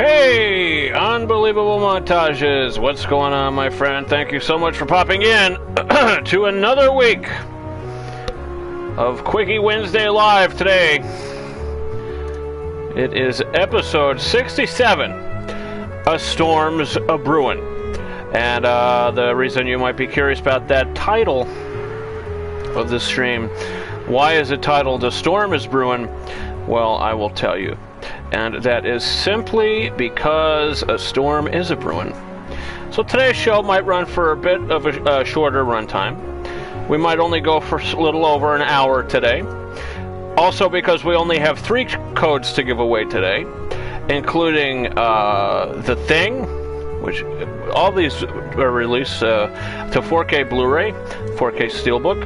Hey, unbelievable montages. What's going on, my friend? Thank you so much for popping in to another week of Quickie Wednesday Live today. It is episode 67, A Storm's a Brewin'. And the reason you might be curious about that title of the stream, why is it titled A Storm is Brewin'? Well, I will tell you. And that is simply because a storm is a brewin'. So today's show might run for a bit of a shorter runtime. We might only go for a little over an hour today. Also because we only have 3 codes to give away today, including The Thing, which all these are released to 4K Blu-ray, 4K Steelbook.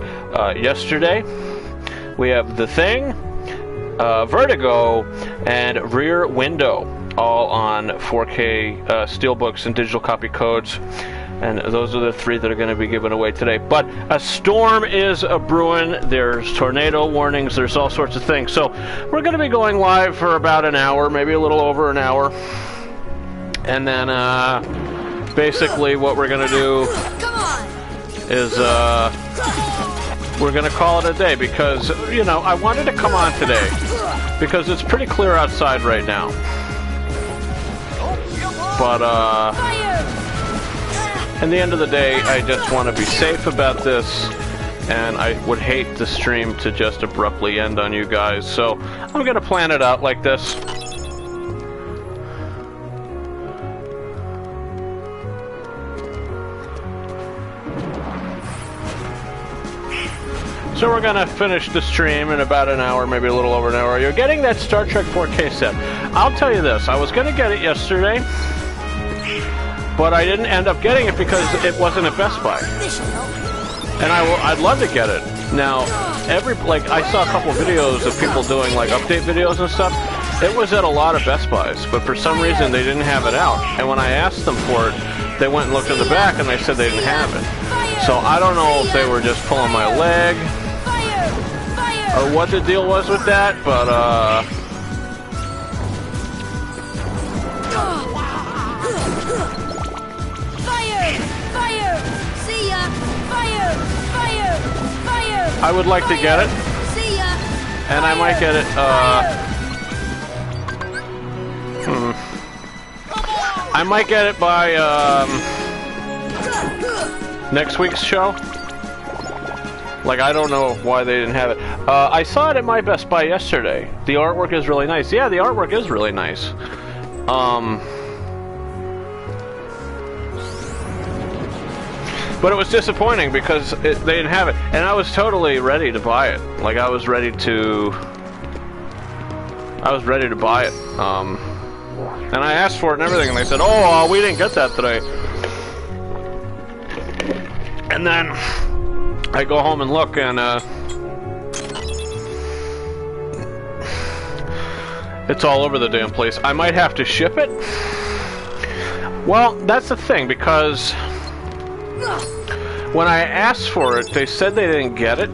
Yesterday, we have The Thing, Vertigo, and Rear Window, all on 4K Steelbooks and digital copy codes. And those are the 3 that are going to be given away today. But a storm is a brewin'. There's tornado warnings. There's all sorts of things. So we're going to be going live for about an hour, maybe a little over an hour. And then basically what we're going to do is we're going to call it a day because, you know, I wanted to come on today because it's pretty clear outside right now. But in the end of the day, I just want to be safe about this, and I would hate the stream to just abruptly end on you guys. So I'm going to plan it out like this. So we're going to finish the stream in about an hour, maybe a little over an hour. You're getting that Star Trek 4K set. I'll tell you this, I was going to get it yesterday, but I didn't end up getting it because it wasn't at Best Buy. And I'd love to get it. Now, I saw a couple videos of people doing like update videos and stuff. It was at a lot of Best Buys, but for some reason they didn't have it out. And when I asked them for it, they went and looked in the back and they said they didn't have it. So I don't know if they were just pulling my leg or what the deal was with that, but Fire! See ya! Fire! I would like to get it. See ya! And I might get it, I might get it by, next week's show. Like, I don't know why they didn't have it. I saw it at my Best Buy yesterday. The artwork is really nice. Yeah, the artwork is really nice. But it was disappointing because they didn't have it. And I was totally ready to buy it. Like, I was ready to buy it. And I asked for it and everything, and they said, oh, we didn't get that today. And then I go home and look, and it's all over the damn place. I might have to ship it. Well, that's the thing, because when I asked for it, they said they didn't get it,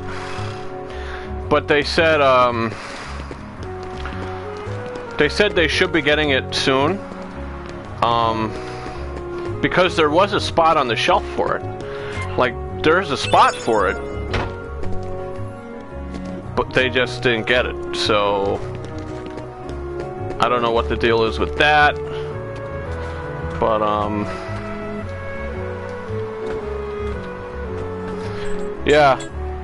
but they said they should be getting it soon, because there was a spot on the shelf for it. Like, there's a spot for it, but they just didn't get it. So I don't know what the deal is with that, but yeah.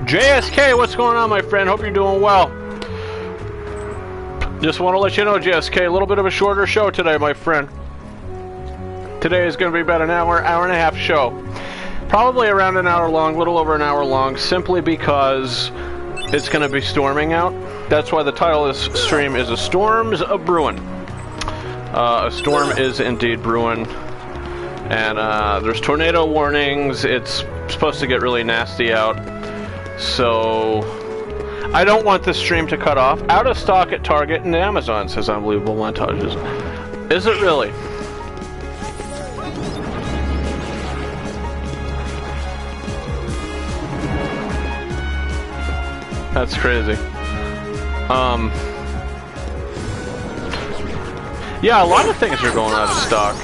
JSK, what's going on, my friend? Hope you're doing well. Just want to let you know, JSK, a little bit of a shorter show today, my friend. Today is going to be about an hour and a half show. Probably around an hour long, a little over an hour long, simply because it's going to be storming out. That's why the title of this stream is A Storm's a Brewin'. A storm is indeed brewing. And there's tornado warnings. It's supposed to get really nasty out. So I don't want this stream to cut off. Out of stock at Target and Amazon, says Unbelievable Montages. Is it really? That's crazy. Yeah, a lot of things are going out of stock.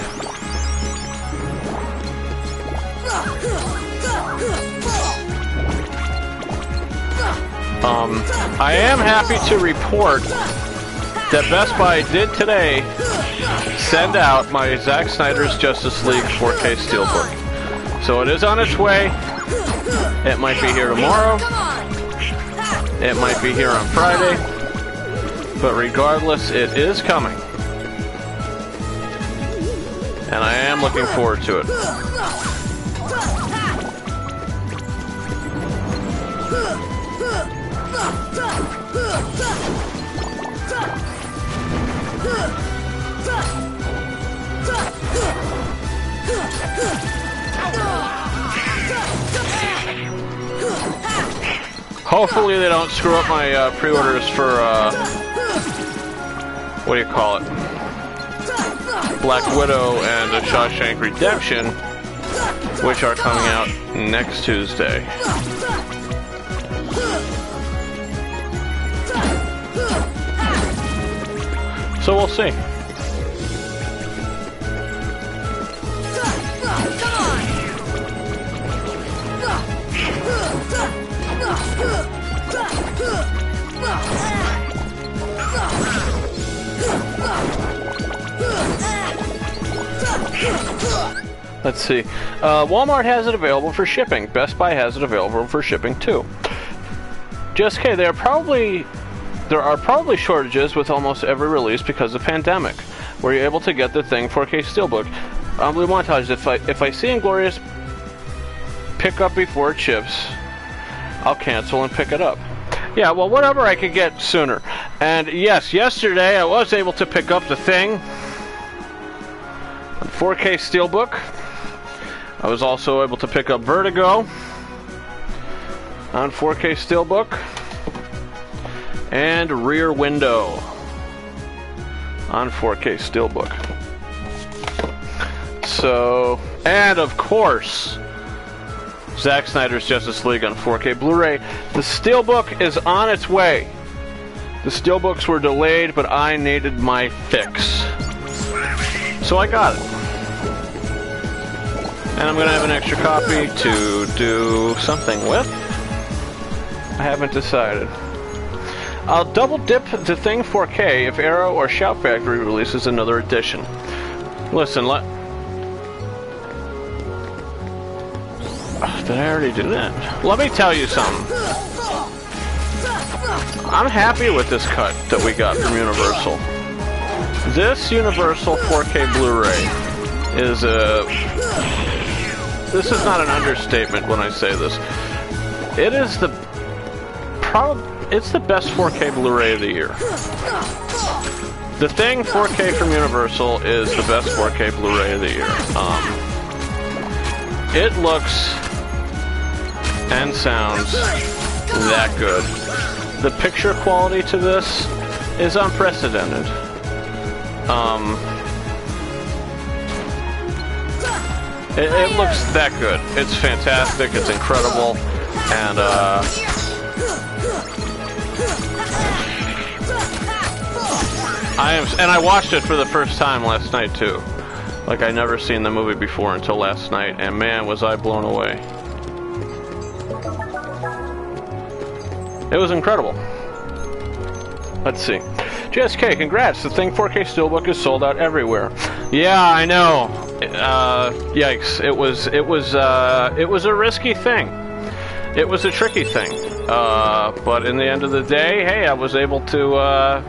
I am happy to report that Best Buy did today send out my Zack Snyder's Justice League 4K Steelbook. So it is on its way. It might be here tomorrow. It might be here on Friday. But regardless, it is coming. And I am looking forward to it. Hopefully they don't screw up my pre-orders for, what do you call it? Black Widow and Shawshank Redemption, which are coming out next Tuesday. So we'll see. Let's see. Walmart has it available for shipping. Best Buy has it available for shipping too. Just kidding. There are probably shortages with almost every release because of the pandemic. Were you able to get the Thing 4K Steelbook? Blue Montage. If I see Inglorious pick up before it ships, I'll cancel and pick it up. Yeah, well, whatever I could get sooner. And yes, yesterday I was able to pick up the Thing 4K Steelbook. I was also able to pick up Vertigo on 4K Steelbook. And Rear Window on 4K Steelbook. So, and of course, Zack Snyder's Justice League on 4K Blu-ray. The Steelbook is on its way. The Steelbooks were delayed, but I needed my fix. So I got it. And I'm going to have an extra copy to do something with. I haven't decided. I'll double dip the Thing 4K if Arrow or Shout Factory releases another edition. Listen, did I already do that? Let me tell you something. I'm happy with this cut that we got from Universal. This Universal 4K Blu-ray is this is not an understatement when I say this. It is it's the best 4K Blu-ray of the year. The Thing 4K from Universal is the best 4K Blu-ray of the year. It looks and sounds that good. The picture quality to this is unprecedented. It looks that good. It's fantastic. It's incredible. And I watched it for the first time last night too. Like I'd never seen the movie before until last night, and man, was I blown away. It was incredible. Let's see. JSK, congrats. The Thing 4K Steelbook is sold out everywhere. Yeah, I know. Yikes. It was a risky thing. It was a tricky thing. But in the end of the day, hey, I was able to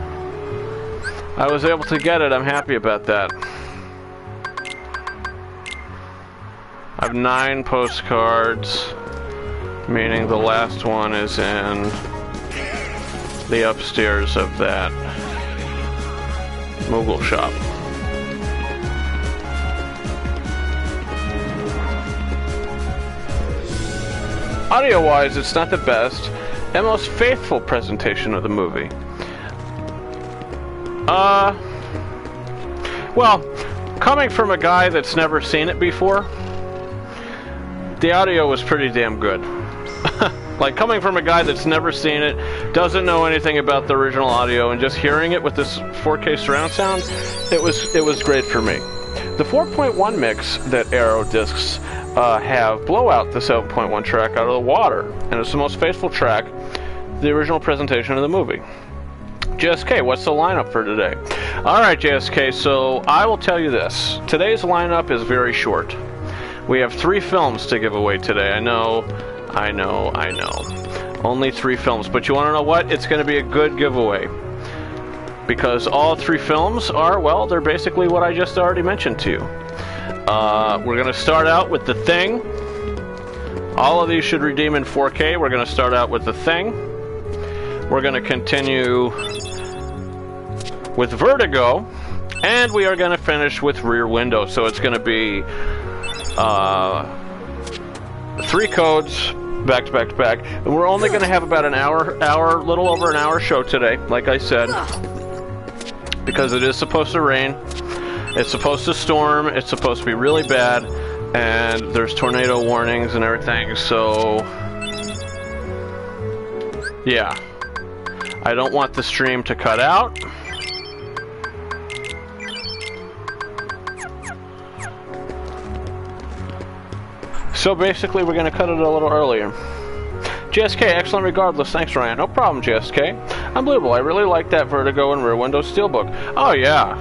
get it. I'm happy about that. I have 9 postcards, meaning the last one is in the upstairs of that Moogle shop. Audio-wise, it's not the best and most faithful presentation of the movie. Well, coming from a guy that's never seen it before, the audio was pretty damn good. Like, coming from a guy that's never seen it, doesn't know anything about the original audio, and just hearing it with this 4K surround sound, it was great for me. The 4.1 mix that Aero discs have blow out the 7.1 track out of the water, and it's the most faithful track, the original presentation of the movie. JSK, what's the lineup for today? Alright, JSK, so I will tell you this. Today's lineup is very short. We have 3 films to give away today. I know. Only 3 films, but you want to know what? It's going to be a good giveaway. Because all 3 films are, well, they're basically what I just already mentioned to you. We're going to start out with The Thing. All of these should redeem in 4K. We're going to start out with The Thing. We're going to continue with Vertigo. And we are going to finish with Rear Window. So it's going to be 3 codes back to back to back. And we're only going to have about an hour, little over an hour show today, like I said. Because it is supposed to rain, it's supposed to storm, it's supposed to be really bad, and there's tornado warnings and everything, so yeah. I don't want the stream to cut out. So basically we're going to cut it a little earlier. JSK, excellent regardless. Thanks, Ryan. No problem, JSK. Unbelievable. I really like that Vertigo and Rear Window Steelbook. Oh, yeah.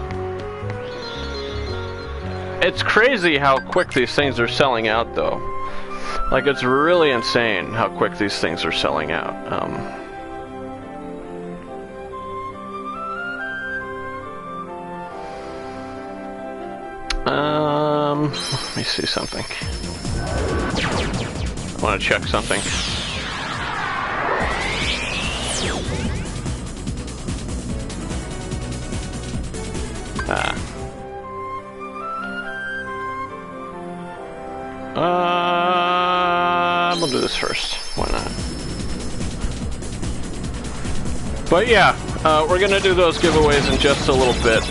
It's crazy how quick these things are selling out, though. Like, it's really insane how quick these things are selling out. Let me see something. I want to check something. We'll do this first. Why not? But yeah, we're gonna do those giveaways in just a little bit.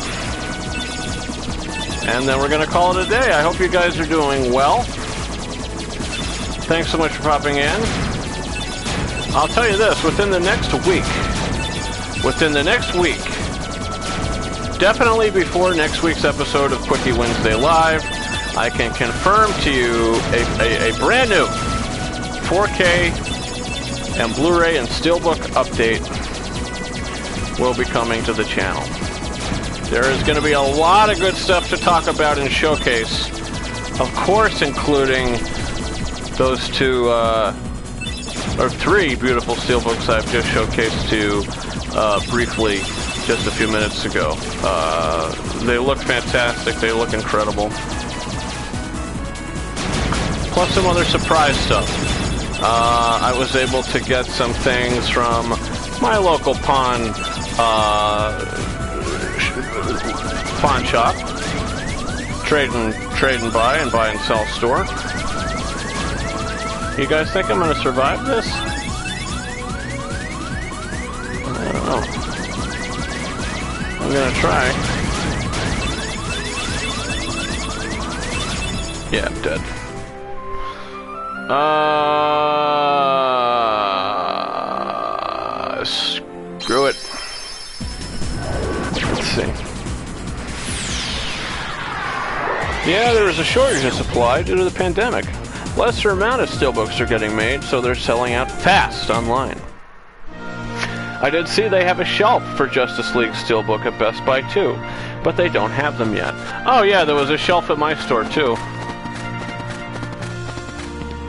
And then we're gonna call it a day. I hope you guys are doing well. Thanks so much for popping in. I'll tell you this, within the next week, definitely before next week's episode of Quickie Wednesday Live, I can confirm to you a brand new 4K and Blu-ray and Steelbook update will be coming to the channel. There is going to be a lot of good stuff to talk about and showcase, of course, including those 2 or 3 beautiful Steelbooks I've just showcased to you briefly just a few minutes ago. They look fantastic. They look incredible. Plus some other surprise stuff. I was able to get some things from my local pawn shop, trade and buy and sell store. You guys think I'm gonna survive this? I don't know. I'm gonna try. Yeah, I'm dead. Screw it. Let's see. Yeah, there is a shortage of supply due to the pandemic. Lesser amount of steelbooks are getting made, so they're selling out fast online. I did see they have a shelf for Justice League Steelbook at Best Buy too, but they don't have them yet. Oh yeah, there was a shelf at my store too.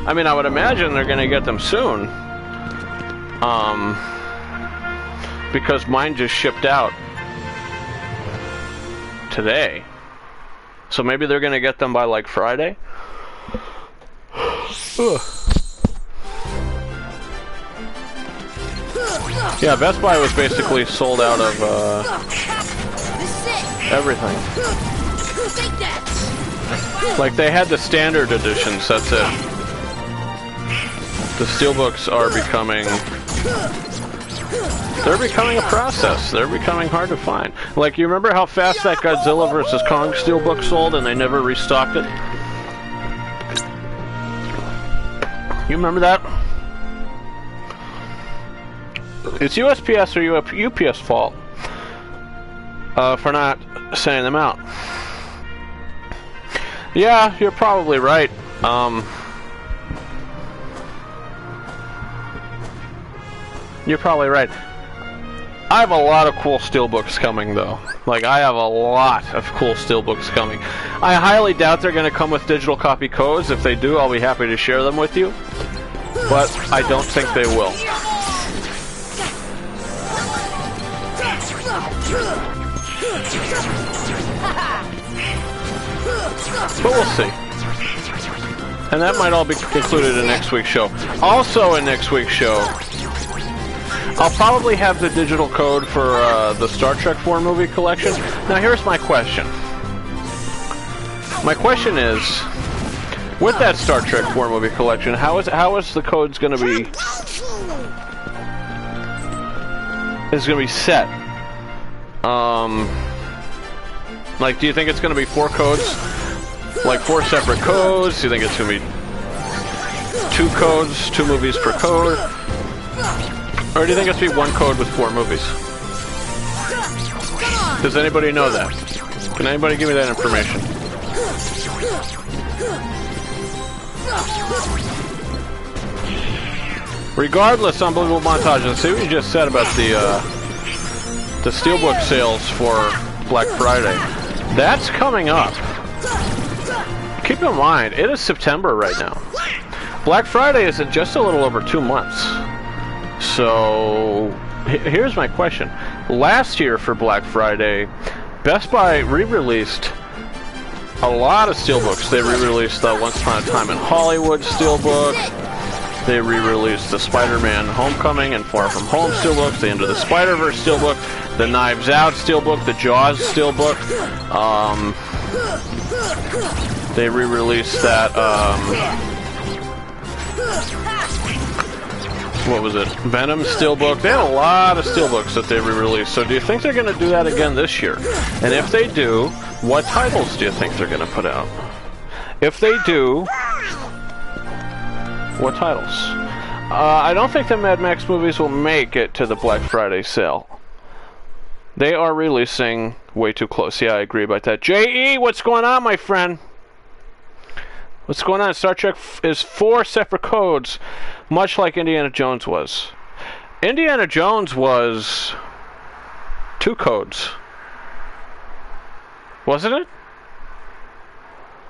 I mean, I would imagine they're gonna get them soon. Because mine just shipped out today. So maybe they're gonna get them by like Friday? Yeah, Best Buy was basically sold out of everything. Like, they had the standard editions, that's it. The steelbooks are becoming... They're becoming a process. They're becoming hard to find. Like, you remember how fast that Godzilla vs. Kong steelbook sold and they never restocked it? You remember that? It's USPS or UPS fault for not sending them out. Yeah, you're probably right. You're probably right. I have a lot of cool steelbooks coming, though. Like, I have a lot of cool steelbooks coming. I highly doubt they're going to come with digital copy codes. If they do, I'll be happy to share them with you. But I don't think they will. But we'll see. And that might all be included in next week's show. Also in next week's show, I'll probably have the digital code for the Star Trek 4 movie collection. Now here's my question. My question is, with that Star Trek 4 movie collection, how is the codes going to be? Is going to be set? Like, do you think it's going to be 4 codes? Like 4 separate codes? Do you think it's going to be 2 codes, 2 movies per code? Or do you think it's going to be 1 code with 4 movies? Does anybody know that? Can anybody give me that information? Regardless, unbelievable montage. Let's see what you just said about the Steelbook sales for Black Friday. That's coming up. Keep in mind, it is September right now. Black Friday is in just a little over 2 months. So, here's my question. Last year for Black Friday, Best Buy re-released a lot of Steelbooks. They re-released the Once Upon a Time in Hollywood Steelbook. They re-released the Spider-Man Homecoming and Far From Home Steelbooks, the Into the Spider-Verse Steelbook, the Knives Out Steelbook, the Jaws Steelbook. They re-released that, what was it? Venom Steelbook. They had a lot of Steelbooks that they re-released. So do you think they're going to do that again this year? And if they do, what titles do you think they're going to put out? If they do, what titles? I don't think the Mad Max movies will make it to the Black Friday sale. They are releasing way too close. Yeah, I agree about that. J.E., what's going on, my friend? What's going on? Star Trek is 4 separate codes, much like Indiana Jones was. Indiana Jones was 2 codes. Wasn't it?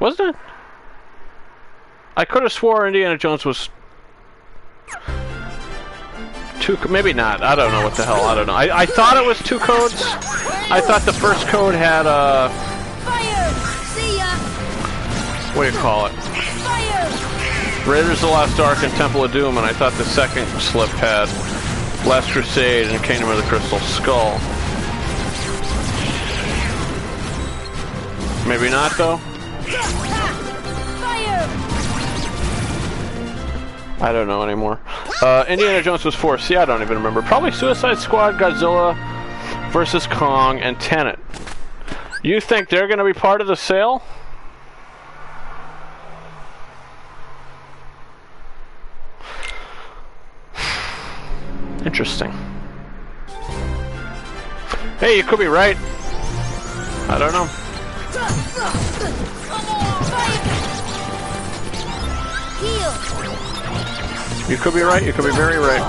Wasn't it? I could have swore Indiana Jones was 2, maybe not. I don't know what the hell. I don't know. I thought it was 2 codes. I thought the first code had Fire! See ya! what do you call it? Fire! Raiders of the Lost Ark and Temple of Doom, and I thought the second slip had Last Crusade and Kingdom of the Crystal Skull. Maybe not, though. Fire! I don't know anymore. Indiana Jones was 4. See, I don't even remember. Probably Suicide Squad, Godzilla vs. Kong, and Tenet. You think they're going to be part of the sale? Interesting. Hey, you could be right. I don't know. Heal! You could be right. You could be very right.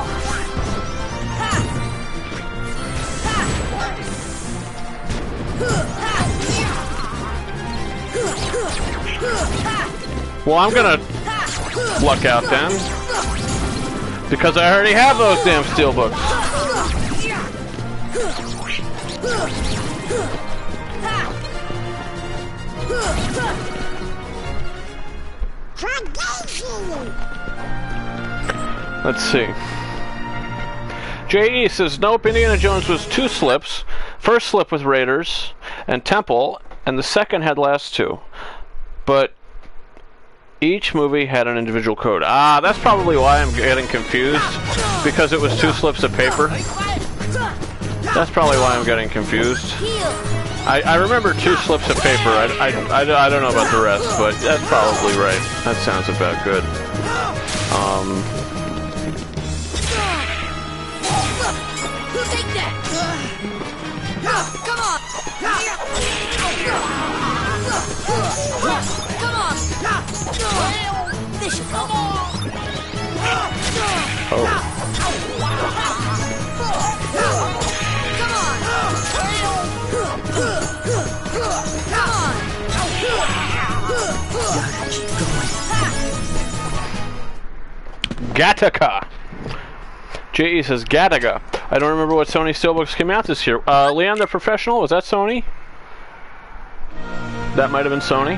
Well, I'm gonna luck out then, because I already have those damn steelbooks. Let's see. J.E. says, nope, Indiana Jones was 2 slips. First slip with Raiders and Temple, and the second had last 2. But each movie had an individual code. Ah, that's probably why I'm getting confused, because it was 2 slips of paper. That's probably why I'm getting confused. I remember 2 slips of paper. I don't know about the rest, but that's probably right. That sounds about good. Take that! Come on! Come on! This should help. Oh. Come on! Gattaca. J.E. says Gattaca. I don't remember what Sony Steelbooks came out this year. Leon the Professional, was that Sony? That might have been Sony.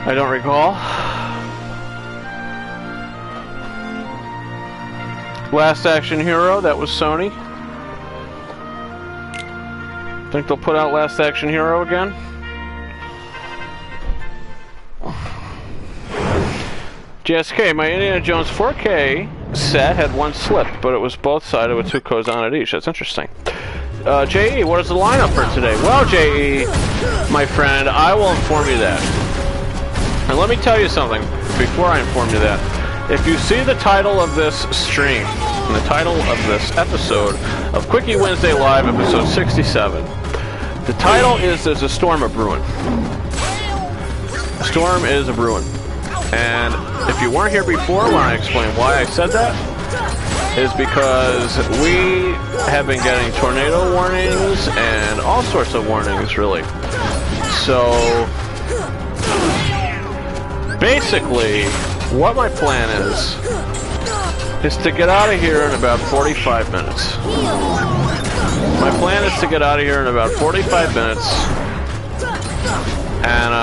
I don't recall. Last Action Hero, that was Sony. Think they'll put out Last Action Hero again? JSK, my Indiana Jones 4K set had one slip, but it was both sided with 2 codes on it each. That's interesting. J.E., what is the lineup for today? Well, J.E., my friend, I will inform you that. And let me tell you something before I inform you that. If you see the title of this stream, and the title of this episode of Quickie Wednesday Live, episode 67, the title is There's a Storm a-Brewin'. A storm is a-brewin'. And if you weren't here before when I explained why I said that, is because we have been getting tornado warnings and all sorts of warnings, really. So, basically, what my plan is to get out of here in about 45 minutes. My plan is to get out of here in about 45 minutes and,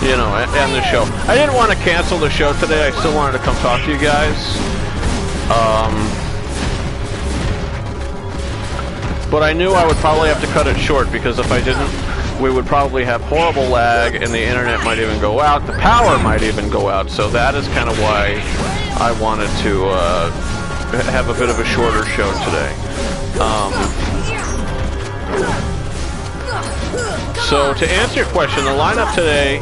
you know, end the show. I didn't want to cancel the show today. I still wanted to come talk to you guys. But I knew I would probably have to cut it short because if I didn't, we would probably have horrible lag and the internet might even go out. The power might even go out. So that is kind of why I wanted to have a bit of a shorter show today. So to answer your question, the lineup today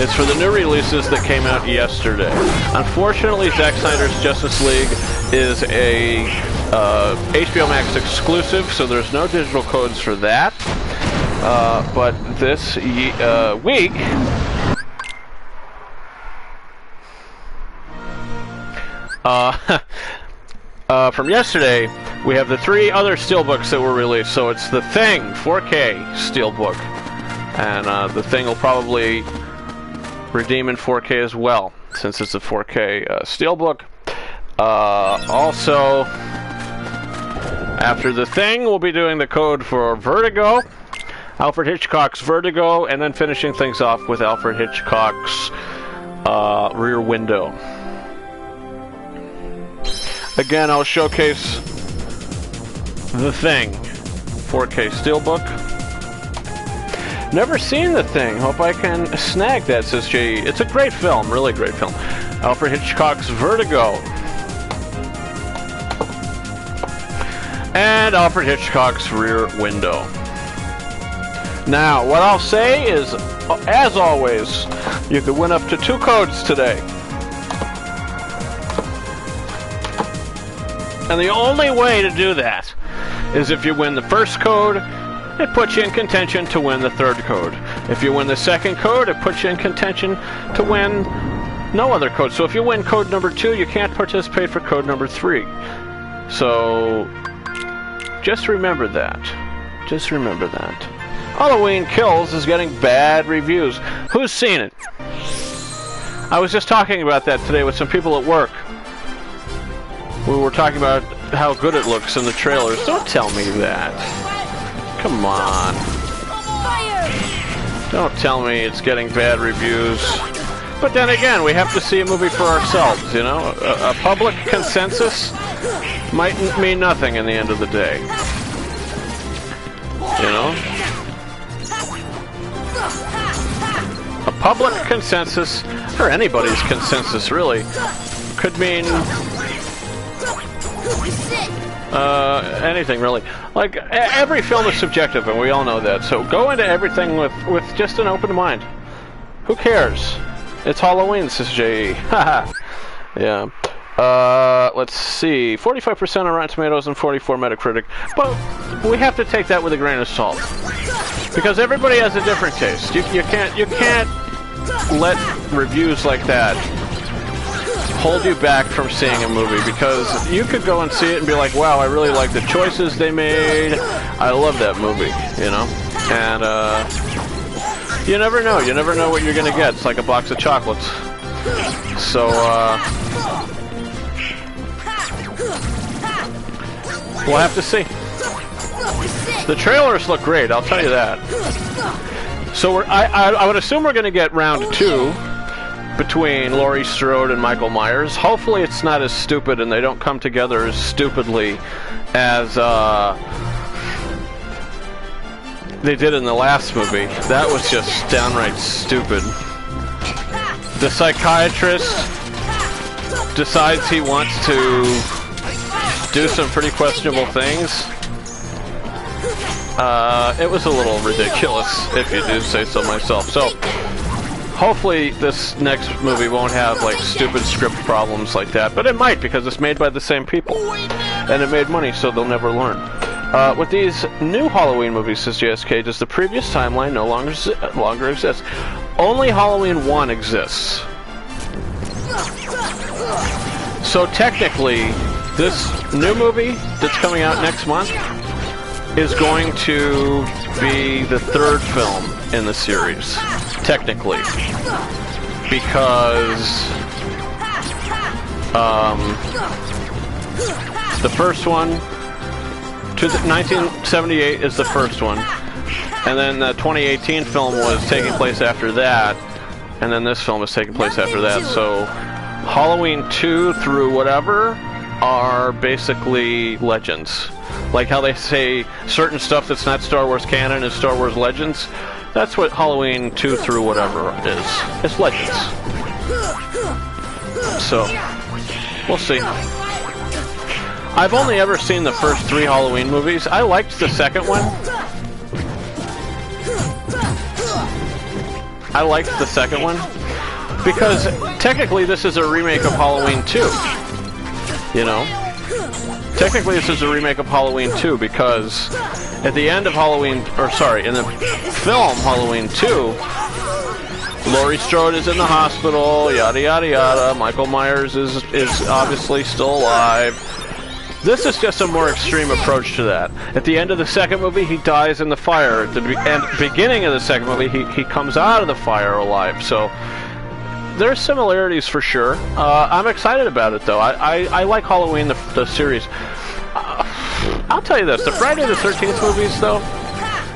is for the new releases that came out yesterday. Unfortunately, Zack Snyder's Justice League is a HBO Max exclusive, so there's no digital codes for that. But this week, from yesterday, we have the 3 other steelbooks that were released. So it's The Thing 4K steelbook, and The Thing will probably redeem in 4K as well, since it's a 4K steelbook. Also, after The Thing, we'll be doing the code for Vertigo, Alfred Hitchcock's Vertigo, and then finishing things off with Alfred Hitchcock's Rear Window. Again, I'll showcase The Thing 4K steelbook. Never seen The Thing. Hope I can snag that, says J.E. It's a great film, really great film. Alfred Hitchcock's Vertigo. And Alfred Hitchcock's Rear Window. Now, what I'll say is, as always, you can win up to 2 codes today. And the only way to do that is if you win the first code, it puts you in contention to win the 3rd code. If you win the 2nd code, it puts you in contention to win no other code. So if you win code number 2, you can't participate for code number 3. So just remember that. Just remember that. Halloween Kills is getting bad reviews. Who's seen it? I was just talking about that today with some people at work. We were talking about how good it looks in the trailers. Don't tell me that. Come on. Don't tell me it's getting bad reviews. But then again, we have to see a movie for ourselves, you know? A public consensus might mean nothing in the end of the day. You know? A public consensus, or anybody's consensus really, could mean anything really. Like, every film is subjective, and we all know that. So go into everything with just an open mind. Who cares? It's Halloween, says J.E. Haha. Yeah. Let's see, 45% on Rotten Tomatoes and 44 Metacritic. But we have to take that with a grain of salt, because everybody has a different taste. You can't let reviews like that hold you back from seeing a movie, because you could go and see it and be like, wow, I really like the choices they made. I love that movie, you know? And you never know. You never know what you're gonna get. It's like a box of chocolates. So we'll have to see. The trailers look great, I'll tell you that. So I would assume we're going to get round 2 between Laurie Strode and Michael Myers. Hopefully it's not as stupid and they don't come together as stupidly as they did in the last movie. That was just downright stupid. The psychiatrist decides he wants to do some pretty questionable things. It was a little ridiculous, if you do say so myself. So, hopefully this next movie won't have, like, stupid script problems like that. But it might, because it's made by the same people. And it made money, so they'll never learn. With these new Halloween movies, says JSK, does the previous timeline no longer exist? Only Halloween 1 exists. So technically, this new movie that's coming out next month is going to be the 3rd film in the series, technically, because the first one, 1978 is the first one, and then the 2018 film was taking place after that, and then this film is taking place after that. So Halloween 2 through whatever are basically legends. Like how they say certain stuff that's not Star Wars canon is Star Wars Legends. That's what Halloween 2 through whatever is. It's Legends. So, we'll see. I've only ever seen the first 3 Halloween movies. I liked the second one. Because technically this is a remake of Halloween 2. You know? Technically this is a remake of Halloween 2, because at the end of Halloween, or sorry, in the film Halloween 2, Laurie Strode is in the hospital, yada yada yada, Michael Myers is obviously still alive. This is just a more extreme approach to that. At the end of the second movie, he dies in the fire. At the beginning of the second movie, he comes out of the fire alive. So there's similarities for sure. I'm excited about it, though. I like Halloween, the series. I'll tell you this, the Friday the 13th movies, though,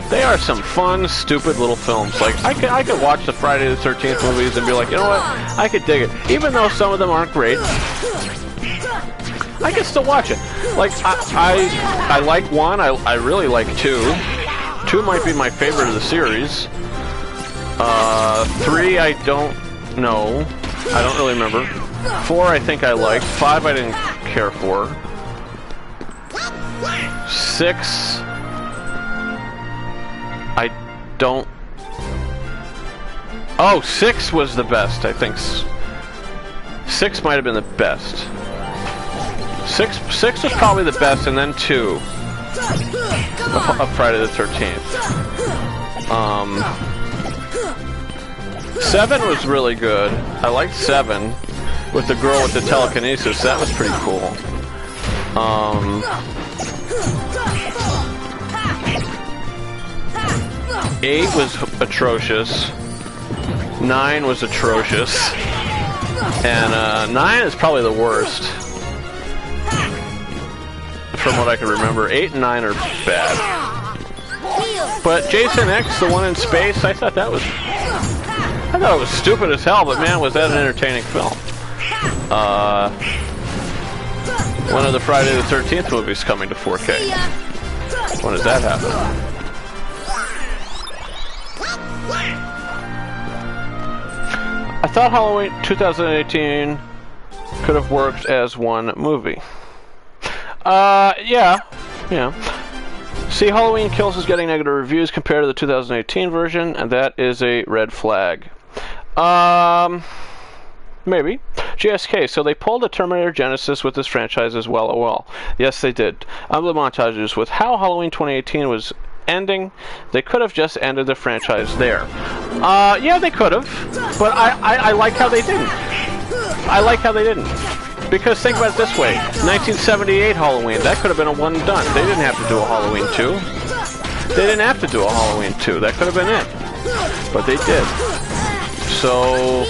they are some fun, stupid little films. Like, I could watch the Friday the 13th movies and be like, you know what, I could dig it. Even though some of them aren't great, I can still watch it. Like, I like 1, I really like 2. 2 might be my favorite of the series. 3, I don't know. I don't really remember. 4, I think I liked. 5, I didn't care for. 6, I don't... Oh, 6 was the best, I think. 6 might have been the best. 6 was probably the best, and then 2 of Friday the 13th. 7 was really good. I liked 7 with the girl with the telekinesis. That was pretty cool. 8 was atrocious. 9 was atrocious. And 9 is probably the worst, from what I can remember. 8 and 9 are bad. But Jason X, the one in space, I thought it was stupid as hell, but man, was that an entertaining film. One of the Friday the 13th movies coming to 4K. When does that happen? I thought Halloween 2018 could have worked as one movie. Yeah. See, Halloween Kills is getting negative reviews compared to the 2018 version, and that is a red flag. Maybe. JSK, so they pulled the Terminator Genesis with this franchise as well. Oh well. Yes, they did. The montages with how Halloween 2018 was ending. They could have just ended the franchise there. Yeah, they could have. But I like how they didn't. I like how they didn't. Because think about it this way. 1978 Halloween, that could have been a one and done. They didn't have to do a Halloween 2. They didn't have to do a Halloween 2. That could have been it. But they did. So,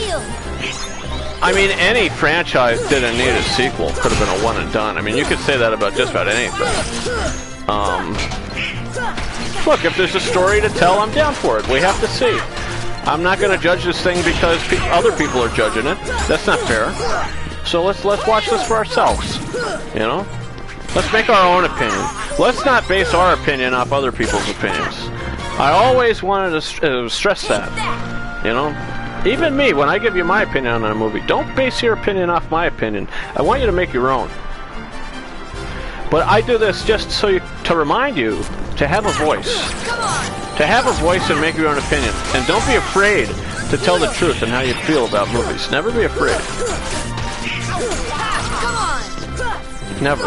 I mean, any franchise didn't need a sequel. Could have been a one and done. I mean, you could say that about just about anything. Look, if there's a story to tell, I'm down for it. We have to see. I'm not going to judge this thing because other people are judging it. That's not fair. So let's watch this for ourselves. You know? Let's make our own opinion. Let's not base our opinion off other people's opinions. I always wanted to stress that. You know? Even me, when I give you my opinion on a movie, don't base your opinion off my opinion. I want you to make your own. But I do this just so to remind you to have a voice. To have a voice and make your own opinion. And don't be afraid to tell the truth and how you feel about movies. Never be afraid. Never.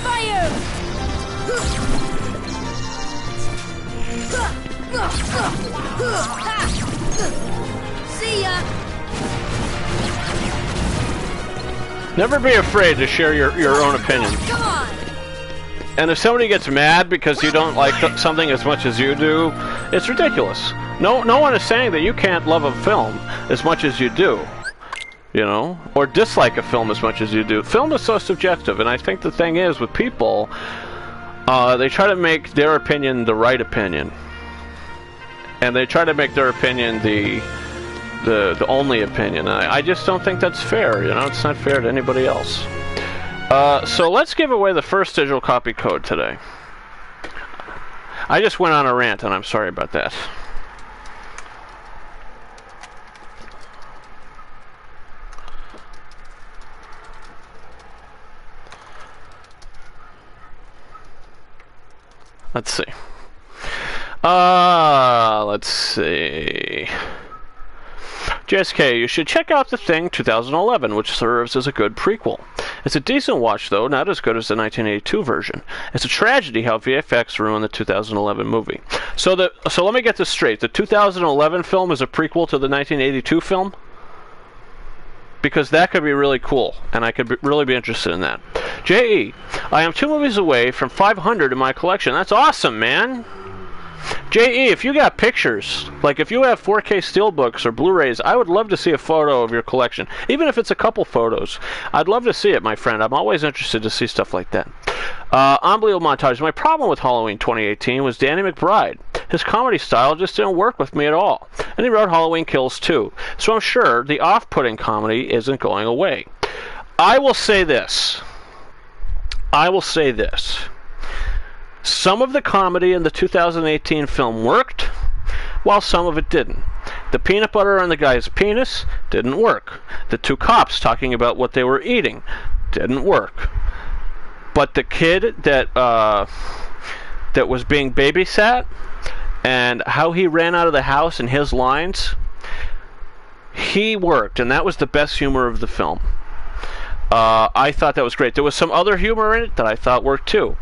Fire! See ya! Never be afraid to share your own opinion. Come on! And if somebody gets mad because you don't like something as much as you do, it's ridiculous. No one is saying that you can't love a film as much as you do. You know? Or dislike a film as much as you do. Film is so subjective, and I think the thing is, with people, they try to make their opinion the right opinion. And they try to make their opinion the only opinion. I just don't think that's fair, you know? It's not fair to anybody else. So let's give away the first digital copy code today. I just went on a rant, and I'm sorry about that. Let's see. Let's see. JSK, you should check out The Thing 2011, which serves as a good prequel. It's a decent watch, though, not as good as the 1982 version. It's a tragedy how VFX ruined the 2011 movie. So let me get this straight. The 2011 film is a prequel to the 1982 film? Because that could be really cool, and I could really be interested in that. J.E., I am 2 movies away from 500 in my collection. That's awesome, man! J.E., if you got pictures, like if you have 4K Steelbooks or Blu-rays, I would love to see a photo of your collection. Even if it's a couple photos. I'd love to see it, my friend. I'm always interested to see stuff like that. Unbelievable montage. My problem with Halloween 2018 was Danny McBride. His comedy style just didn't work with me at all. And he wrote Halloween Kills too. So I'm sure the off-putting comedy isn't going away. I will say this. Some of the comedy in the 2018 film worked, while some of it didn't. The peanut butter on the guy's penis didn't work. The 2 cops talking about what they were eating didn't work. But the kid that was being babysat and how he ran out of the house and his lines, he worked, and that was the best humor of the film. I thought that was great. There was some other humor in it that I thought worked too.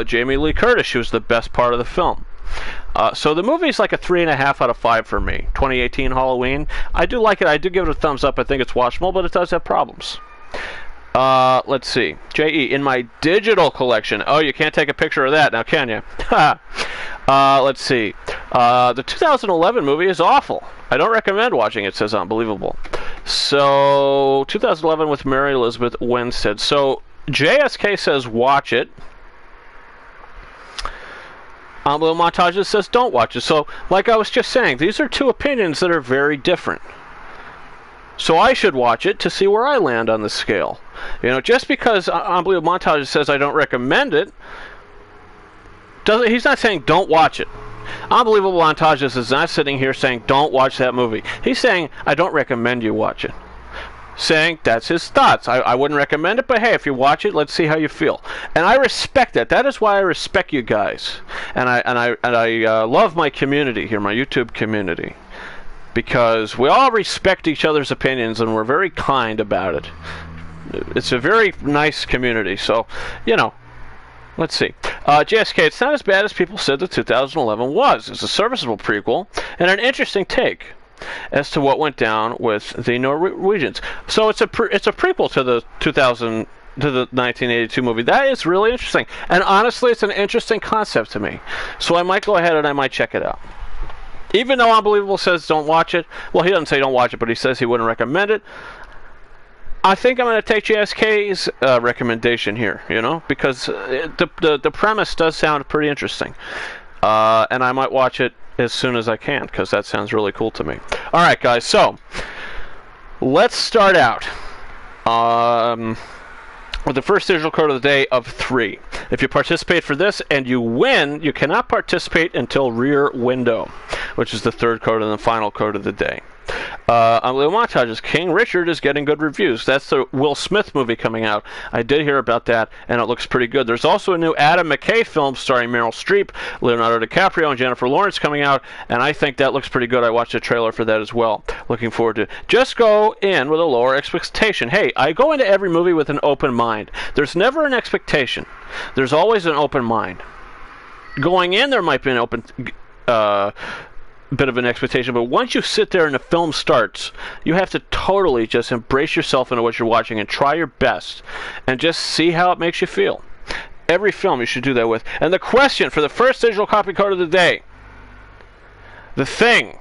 Jamie Lee Curtis, she was the best part of the film. So the movie's like a 3.5 out of 5 for me. 2018 Halloween. I do like it. I do give it a thumbs up. I think it's watchable, but it does have problems. Let's see. J.E., in my digital collection. Oh, you can't take a picture of that now, can you? Let's see. The 2011 movie is awful. I don't recommend watching it, says Unbelievable. So, 2011 with Mary Elizabeth Winstead. So, JSK says watch it. Unbelievable Montages says don't watch it. So, like I was just saying, these are 2 opinions that are very different. So I should watch it to see where I land on the scale. You know, just because Unbelievable Montages says I don't recommend it, he's not saying don't watch it. Unbelievable Montages is not sitting here saying don't watch that movie. He's saying I don't recommend you watch it. saying that's his thoughts. I wouldn't recommend it, but hey, if you watch it, let's see how you feel. And I respect that. That is why I respect you guys, and I love my community here, my YouTube community, because we all respect each other's opinions and we're very kind about it. It's a very nice community. So, you know, let's see. JSK, it's not as bad as people said that 2011 was. It's a serviceable prequel and an interesting take as to what went down with the Norwegians. So it's a prequel to the 1982 movie. That is really interesting. And honestly, it's an interesting concept to me. So I might go ahead and I might check it out. Even though Unbelievable says don't watch it. Well, he doesn't say don't watch it, but he says he wouldn't recommend it. I think I'm going to take JSK's recommendation here, you know, because the premise does sound pretty interesting. And I might watch it as soon as I can, because that sounds really cool to me. All right, guys, so let's start out with the first digital code of the day of 3. If you participate for this and you win, you cannot participate until Rear Window, which is the third code and the final code of the day. On Little Montages, King Richard is getting good reviews. That's the Will Smith movie coming out. I did hear about that, and it looks pretty good. There's also a new Adam McKay film starring Meryl Streep, Leonardo DiCaprio, and Jennifer Lawrence coming out, and I think that looks pretty good. I watched the trailer for that as well. Looking forward to it. Just go in with a lower expectation. Hey, I go into every movie with an open mind. There's never an expectation. There's always an open mind. Going in, there might be an open bit of an expectation, but once you sit there and the film starts, you have to totally just embrace yourself into what you're watching and try your best and just see how it makes you feel. Every film you should do that with. And the question for the first digital copy code of the day, The Thing,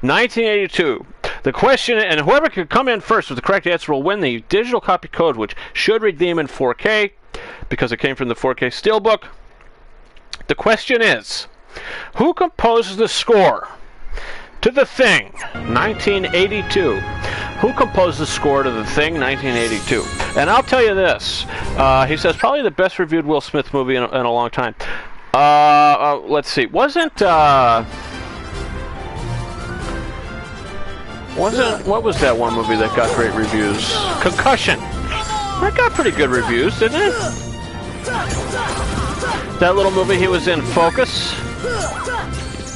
1982. The question, and whoever can come in first with the correct answer will win the digital copy code, which should redeem in 4K because it came from the 4K Steelbook. The question is, who composes the score to The Thing, 1982? Who composed the score to The Thing, 1982? And I'll tell you this. He says probably the best reviewed Will Smith movie in a long time. Let's see. What was that one movie that got great reviews? Concussion. That got pretty good reviews, didn't it? That little movie he was in, Focus.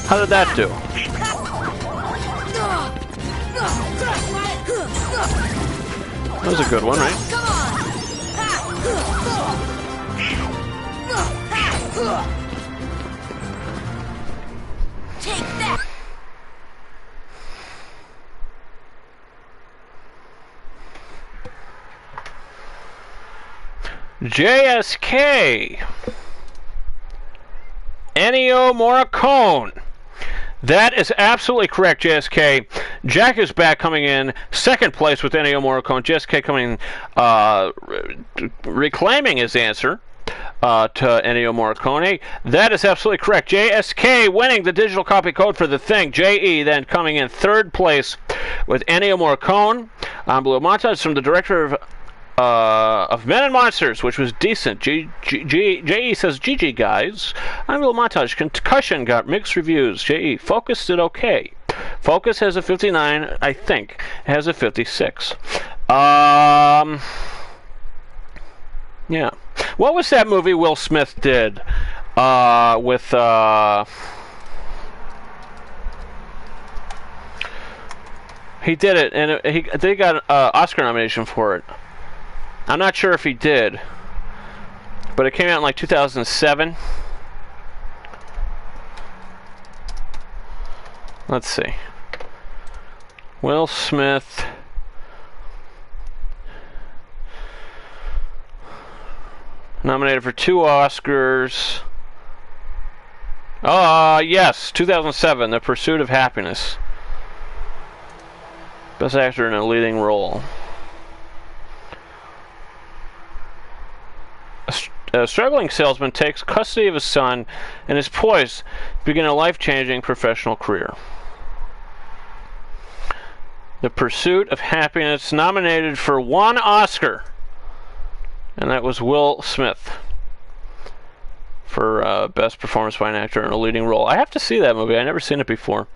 How did that do? That was a good one, right? Take that. JSK. Ennio Morricone. That is absolutely correct, JSK. Jack is back, coming in second place with Ennio Morricone. JSK coming, reclaiming his answer to Ennio Morricone. That is absolutely correct. JSK winning the digital copy code for The Thing. JE then coming in third place with Ennio Morricone. Blue Montage from the director of Men and Monsters, which was decent. J.E. says, GG guys. I'm Little Montage. Concussion got mixed reviews. J.E. Focus did okay. Focus has a 59, I think. Has a 56. Yeah. What was that movie Will Smith did with he did it, and they got an Oscar nomination for it. I'm not sure if he did, but it came out in like 2007. Let's see. Will Smith. Nominated for 2 Oscars. Yes, 2007, The Pursuit of Happiness. Best actor in a leading role. A struggling salesman takes custody of his son and is poised to begin a life-changing professional career. The Pursuit of Happiness, nominated for 1 Oscar, and that was Will Smith for Best Performance by an Actor in a Leading Role. I have to see that movie. I've never seen it before.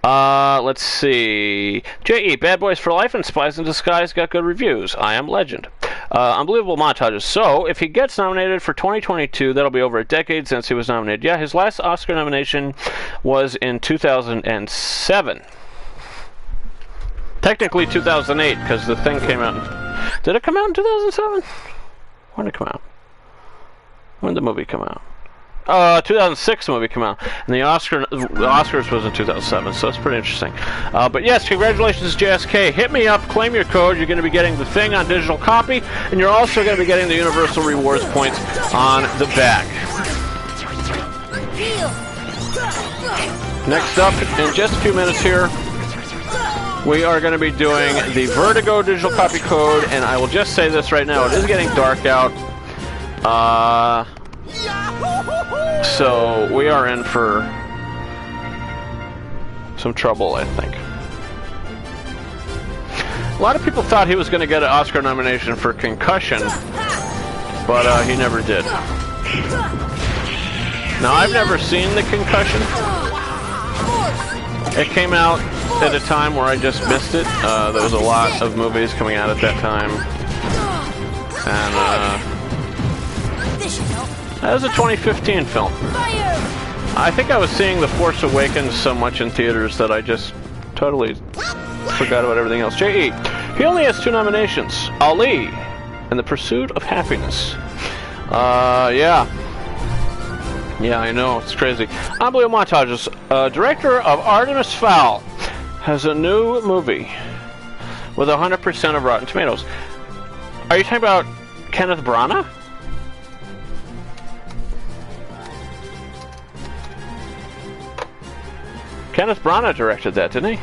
Let's see. J.E. Bad Boys for Life and Spies in Disguise got good reviews. I Am Legend. Unbelievable montages. So, if he gets nominated for 2022, that'll be over a decade since he was nominated. Yeah, his last Oscar nomination was in 2007. Technically 2008, because the thing came out did it come out in 2007? When did it come out? When did the movie come out? 2006 the movie came out, and the Oscars was in 2007, so it's pretty interesting. But yes, congratulations, JSK. Hit me up, claim your code. You're going to be getting the thing on digital copy, and you're also going to be getting the Universal Rewards points on the back. Next up, in just a few minutes here, we are going to be doing the Vertigo digital copy code, and I will just say this right now, it is getting dark out. So we are in for some trouble, I think. A lot of people thought he was going to get an Oscar nomination for Concussion, but he never did. Now, I've never seen the Concussion. It came out at a time where I just missed it. There was a lot of movies coming out at that time. And that was a 2015 film. I think I was seeing The Force Awakens so much in theaters that I just totally forgot about everything else. J.E. He only has 2 nominations. Ali and The Pursuit of Happiness. Yeah, I know. It's crazy. Unbelievable montages. Director of Artemis Fowl has a new movie with 100% of Rotten Tomatoes. Are you talking about Kenneth Branagh? Kenneth Branagh directed that, didn't he?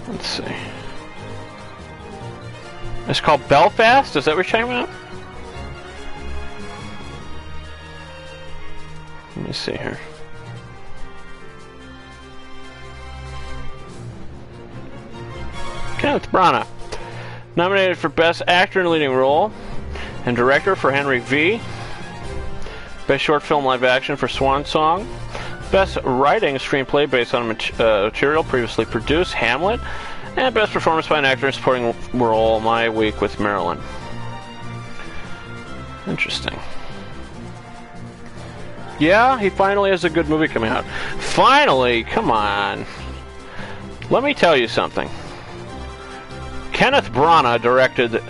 Let's see. It's called Belfast? Is that what you're talking about? Let me see here. Kenneth Branagh. Nominated for Best Actor in Leading Role and Director for Henry V. Best Short Film Live Action for Swan Song. Best Writing Screenplay based on material previously produced, Hamlet. And Best Performance by an Actor in Supporting Role, My Week with Marilyn. Interesting. Yeah, he finally has a good movie coming out. Finally? Come on. Let me tell you something. Kenneth Branagh directed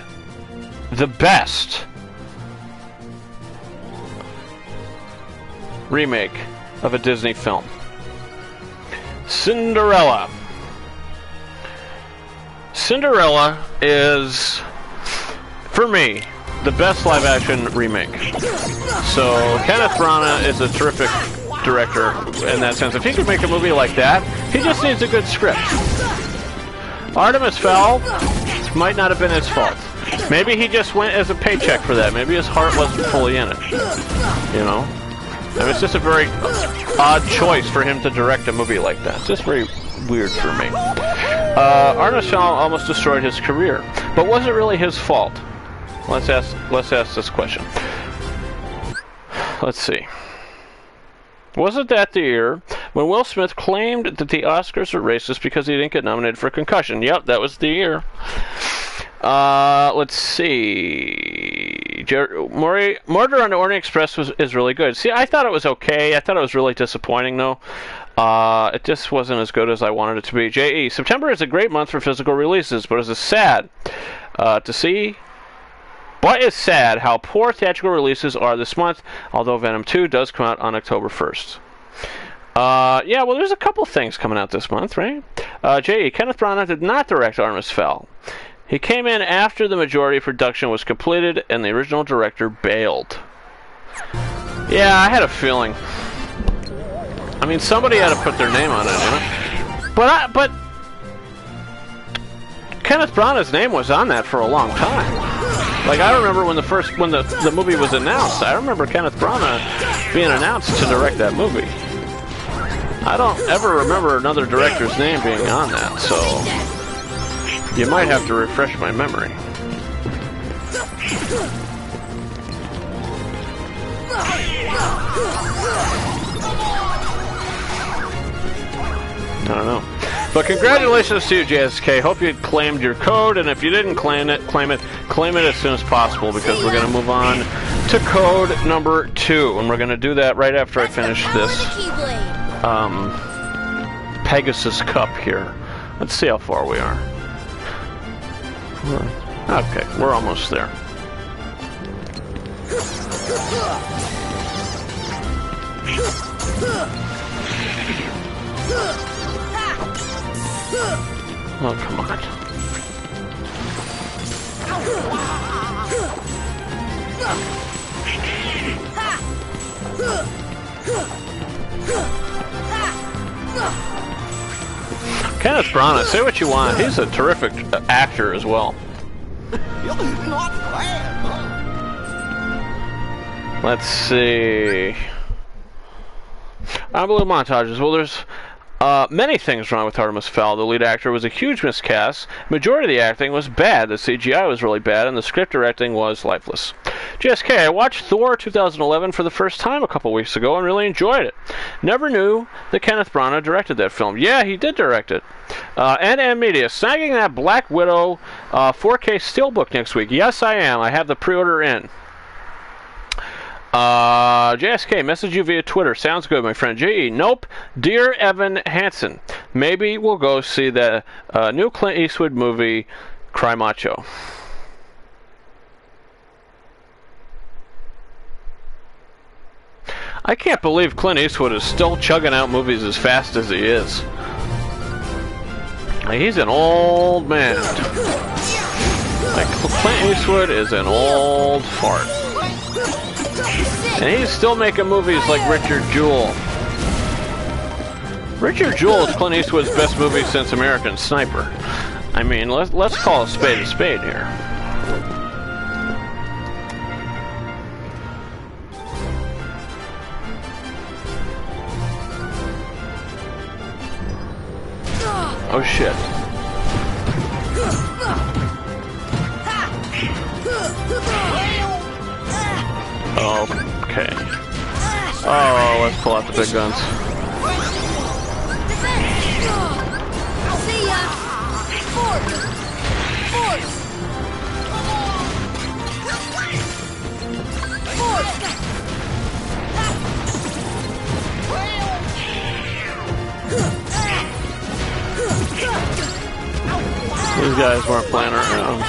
the best remake of a Disney film. Cinderella. Cinderella is, for me, the best live-action remake. So Kenneth Branagh is a terrific director in that sense. If he could make a movie like that, he just needs a good script. Artemis Fowl might not have been his fault. Maybe he just went as a paycheck for that. Maybe his heart wasn't fully in it. You know? And it's just a very odd choice for him to direct a movie like that. It's just very weird for me. Artemis Fowl almost destroyed his career. But was it really his fault? Let's ask this question. Let's see. Wasn't that the year when Will Smith claimed that the Oscars were racist because he didn't get nominated for Concussion? Yep, that was the year. Let's see. Murder on the Orient Express is really good. See, I thought it was okay. I thought it was really disappointing, though. It just wasn't as good as I wanted it to be. J.E. September is a great month for physical releases, but it's sad to see. But it's sad how poor theatrical releases are this month, although Venom 2 does come out on October 1st. Yeah, well, there's a couple things coming out this month, right? J.E. Kenneth Branagh did not direct Artemis Fowl. He came in after the majority of production was completed and the original director bailed. Yeah, I had a feeling. I mean, somebody had to put their name on it, you know? But Kenneth Branagh's name was on that for a long time. Like, I remember when the movie was announced, I remember Kenneth Branagh being announced to direct that movie. I don't ever remember another director's name being on that, so you might have to refresh my memory. don't know. But congratulations to you, JSK. Hope you claimed your code, and if you didn't claim it as soon as possible, because we're going to move on to code number 2, and we're going to do that right after I finish this Pegasus Cup here. Let's see how far we are. Okay, we're almost there. Oh, come on. Kenneth Branagh, say what you want. He's a terrific actor as well. Not bad, huh? Let's see. Unbelievable montages. Well, there's many things wrong with Artemis Fowl. The lead actor was a huge miscast. Majority of the acting was bad. The CGI was really bad, and the script directing was lifeless. JSK, I watched Thor 2011 for the first time a couple weeks ago and really enjoyed it. Never knew that Kenneth Branagh directed that film. Yeah, he did direct it. And Media, snagging that Black Widow 4K Steelbook next week. Yes, I am. I have the pre-order in. JSK, message you via Twitter. Sounds good, my friend. JE, nope. Dear Evan Hansen, maybe we'll go see the new Clint Eastwood movie, Cry Macho. I can't believe Clint Eastwood is still chugging out movies as fast as he is. He's an old man. Like, Clint Eastwood is an old fart. And he's still making movies like Richard Jewell. Richard Jewell is Clint Eastwood's best movie since American Sniper. I mean, let's call a spade here. Oh shit. Okay. Oh, let's pull out the big guns. See ya! Force! Force! Force! These guys weren't playing around.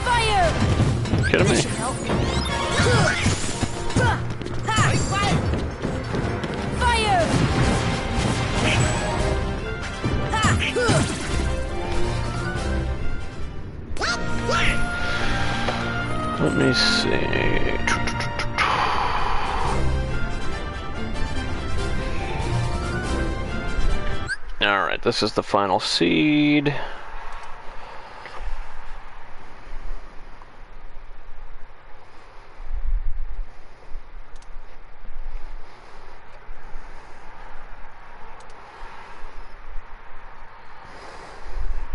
Fire! Kidding me? Fire! Let me see. Alright, this is the final seed.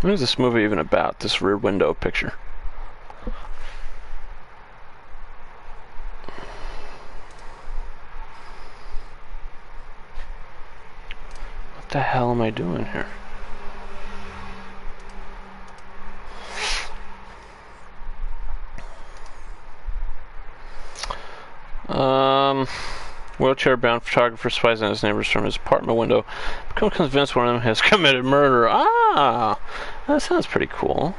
What is this movie even about, this Rear Window picture? What the hell am I doing here? Wheelchair-bound photographer spies on his neighbors from his apartment window. Become convinced one of them has committed murder. Ah! That sounds pretty cool.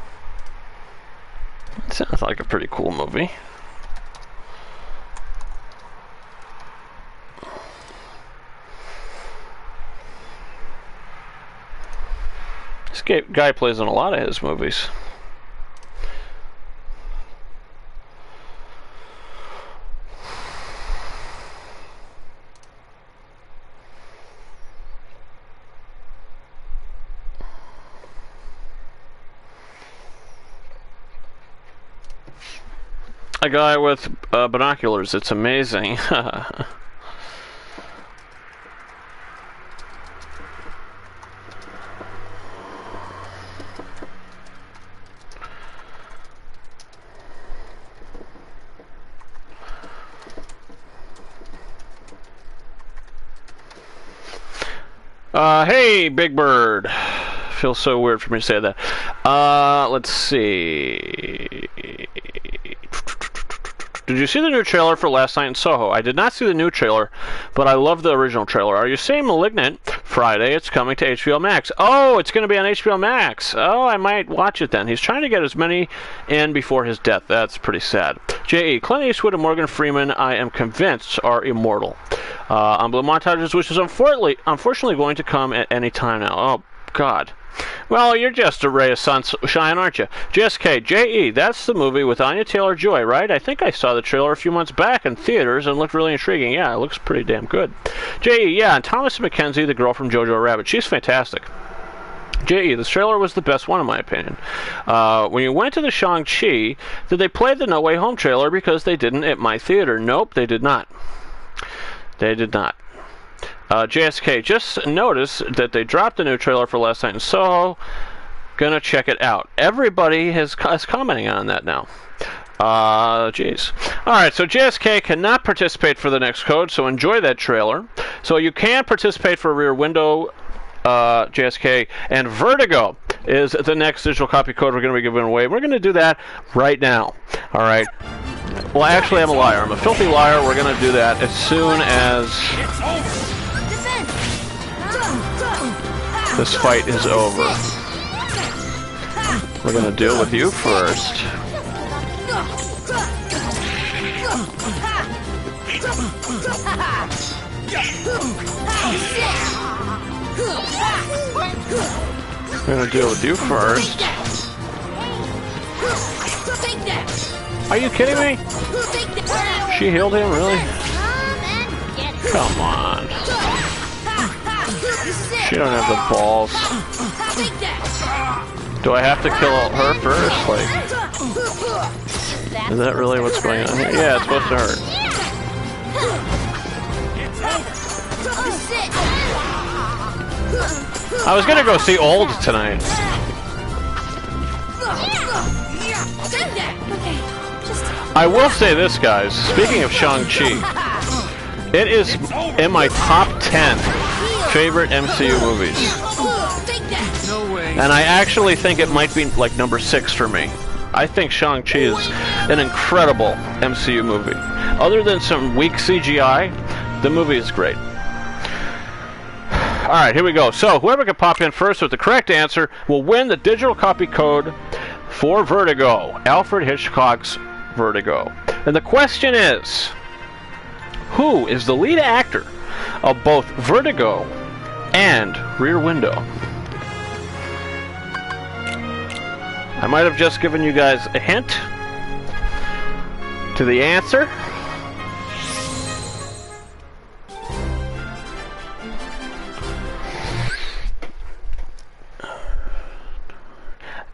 That sounds like a pretty cool movie. This guy plays in a lot of his movies. A guy with binoculars. It's amazing. Hey, Big Bird. Feels so weird for me to say that. Let's see. Did you see the new trailer for Last Night in Soho? I did not see the new trailer, but I love the original trailer. Are you saying Malignant? Friday, it's coming to HBO Max. Oh, it's going to be on HBO Max. Oh, I might watch it then. He's trying to get as many in before his death. That's pretty sad. J.E. Clint Eastwood and Morgan Freeman, I am convinced, are immortal. On Blue Montages, which is unfortunately going to come at any time now. Oh, God. Well, you're just a ray of sunshine, aren't you? JSK, J.E., that's the movie with Anya Taylor-Joy, right? I think I saw the trailer a few months back in theaters and looked really intriguing. Yeah, it looks pretty damn good. J.E., yeah, and Thomas McKenzie, the girl from Jojo Rabbit. She's fantastic. J.E., this trailer was the best one, in my opinion. When you went to the Shang-Chi, did they play the No Way Home trailer? Because they didn't at my theater. Nope, they did not. They did not. JSK, just notice that they dropped a new trailer for Last Night in Soho. Gonna check it out. Everybody is commenting on that now. Jeez. Alright, so JSK cannot participate for the next code, so enjoy that trailer. So you can participate for Rear Window, JSK, and Vertigo is the next digital copy code we're going to be giving away. We're going to do that right now. Alright. Well, actually, I'm a liar. I'm a filthy liar. We're going to do that as soon as this fight is over. We're going to deal with you first. We're going to deal with you first. Are you kidding me? She healed him, really? Come on. She don't have the balls. Do I have to kill her first? Like, is that really what's going on here? Yeah, it's supposed to hurt. I was gonna go see Old tonight. I will say this, guys. Speaking of Shang-Chi, it is in my top 10 favorite MCU movies. And I actually think it might be like number 6 for me. I think Shang-Chi is an incredible MCU movie. Other than some weak CGI, the movie is great. Alright, here we go. So, whoever can pop in first with the correct answer will win the digital copy code for Vertigo. Alfred Hitchcock's Vertigo. And the question is, who is the lead actor of both Vertigo and Rear Window? I might have just given you guys a hint to the answer.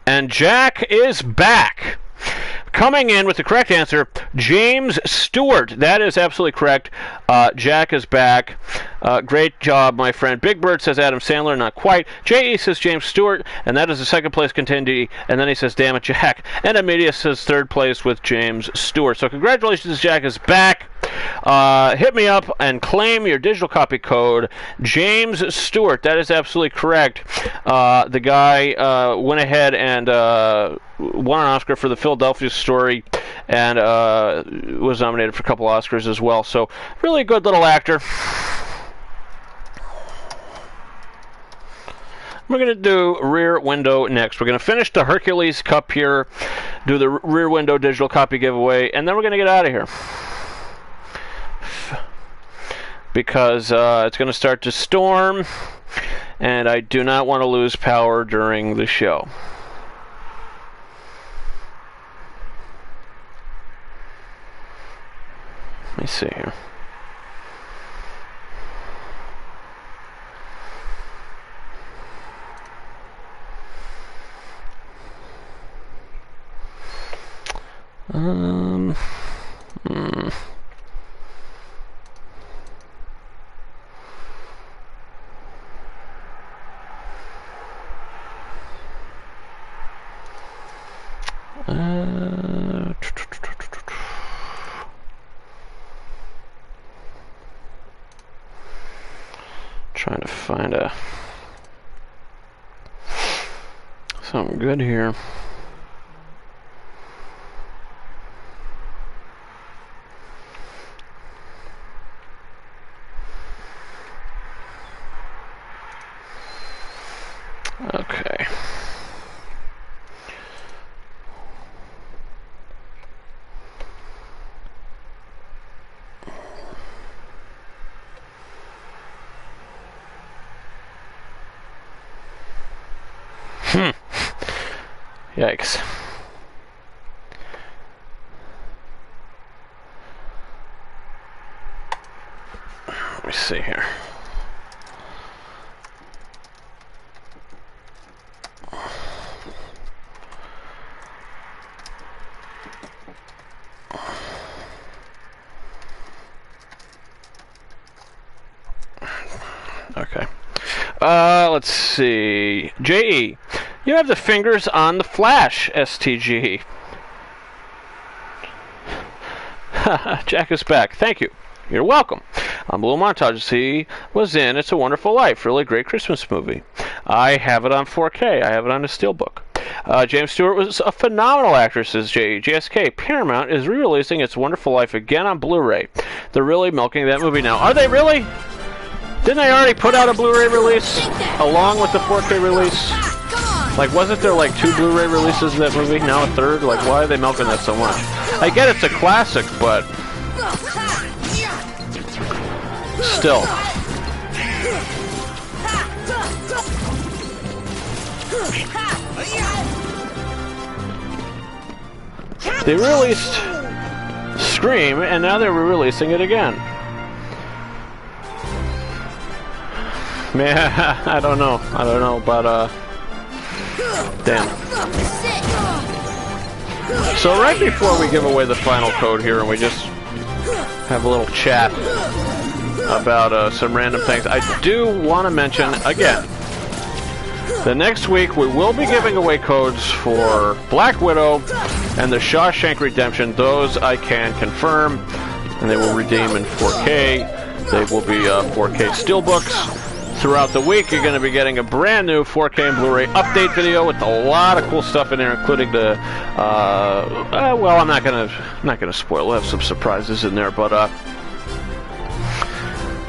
And Jack is back. Coming in with the correct answer, James Stewart. That is absolutely correct. Jack is back. Great job, my friend. Big Bird says Adam Sandler. Not quite. J.E. says James Stewart, and that is the second place contendee. And then he says, damn it, Jack. And Amelia says third place with James Stewart. So congratulations, Jack is back. Hit me up and claim your digital copy code. James Stewart. That is absolutely correct. The guy went ahead and won an Oscar for the Philadelphia Story, and was nominated for a couple Oscars as well. So really good little actor. We're going to do Rear Window next. We're going to finish the Hercules Cup here, do the Rear Window digital copy giveaway, and then we're going to get out of here. Because it's going to start to storm, and I do not want to lose power during the show. Let me see here. Trying to find find something good here. Okay. Yikes. Let me see here. Okay. Let's see. J.E. You have the fingers on the flash, STG. Jack is back. Thank you. You're welcome. Blue Montage he was in It's a Wonderful Life. Really great Christmas movie. I have it on 4K. I have it on a Steelbook. James Stewart was a phenomenal actor, says JSK. Paramount is re-releasing It's a Wonderful Life again on Blu-ray. They're really milking that movie now. Are they really? Didn't they already put out a Blu-ray release along with the 4K release? Like, wasn't there like 2 Blu-ray releases of that movie? Now a third? Like, why are they milking that so much? I get it's a classic, but still. They released Scream, and now they're re-releasing it again. Man, I don't know, but damn. So right before we give away the final code here, and we just have a little chat about some random things, I do want to mention again that next week we will be giving away codes for Black Widow and the Shawshank Redemption. Those I can confirm, and they will redeem in 4K. They will be 4K Steelbooks. Throughout the week, you're going to be getting a brand new 4K and Blu-ray update video with a lot of cool stuff in there, including the. Well, I'm not gonna spoil. We'll have some surprises in there, but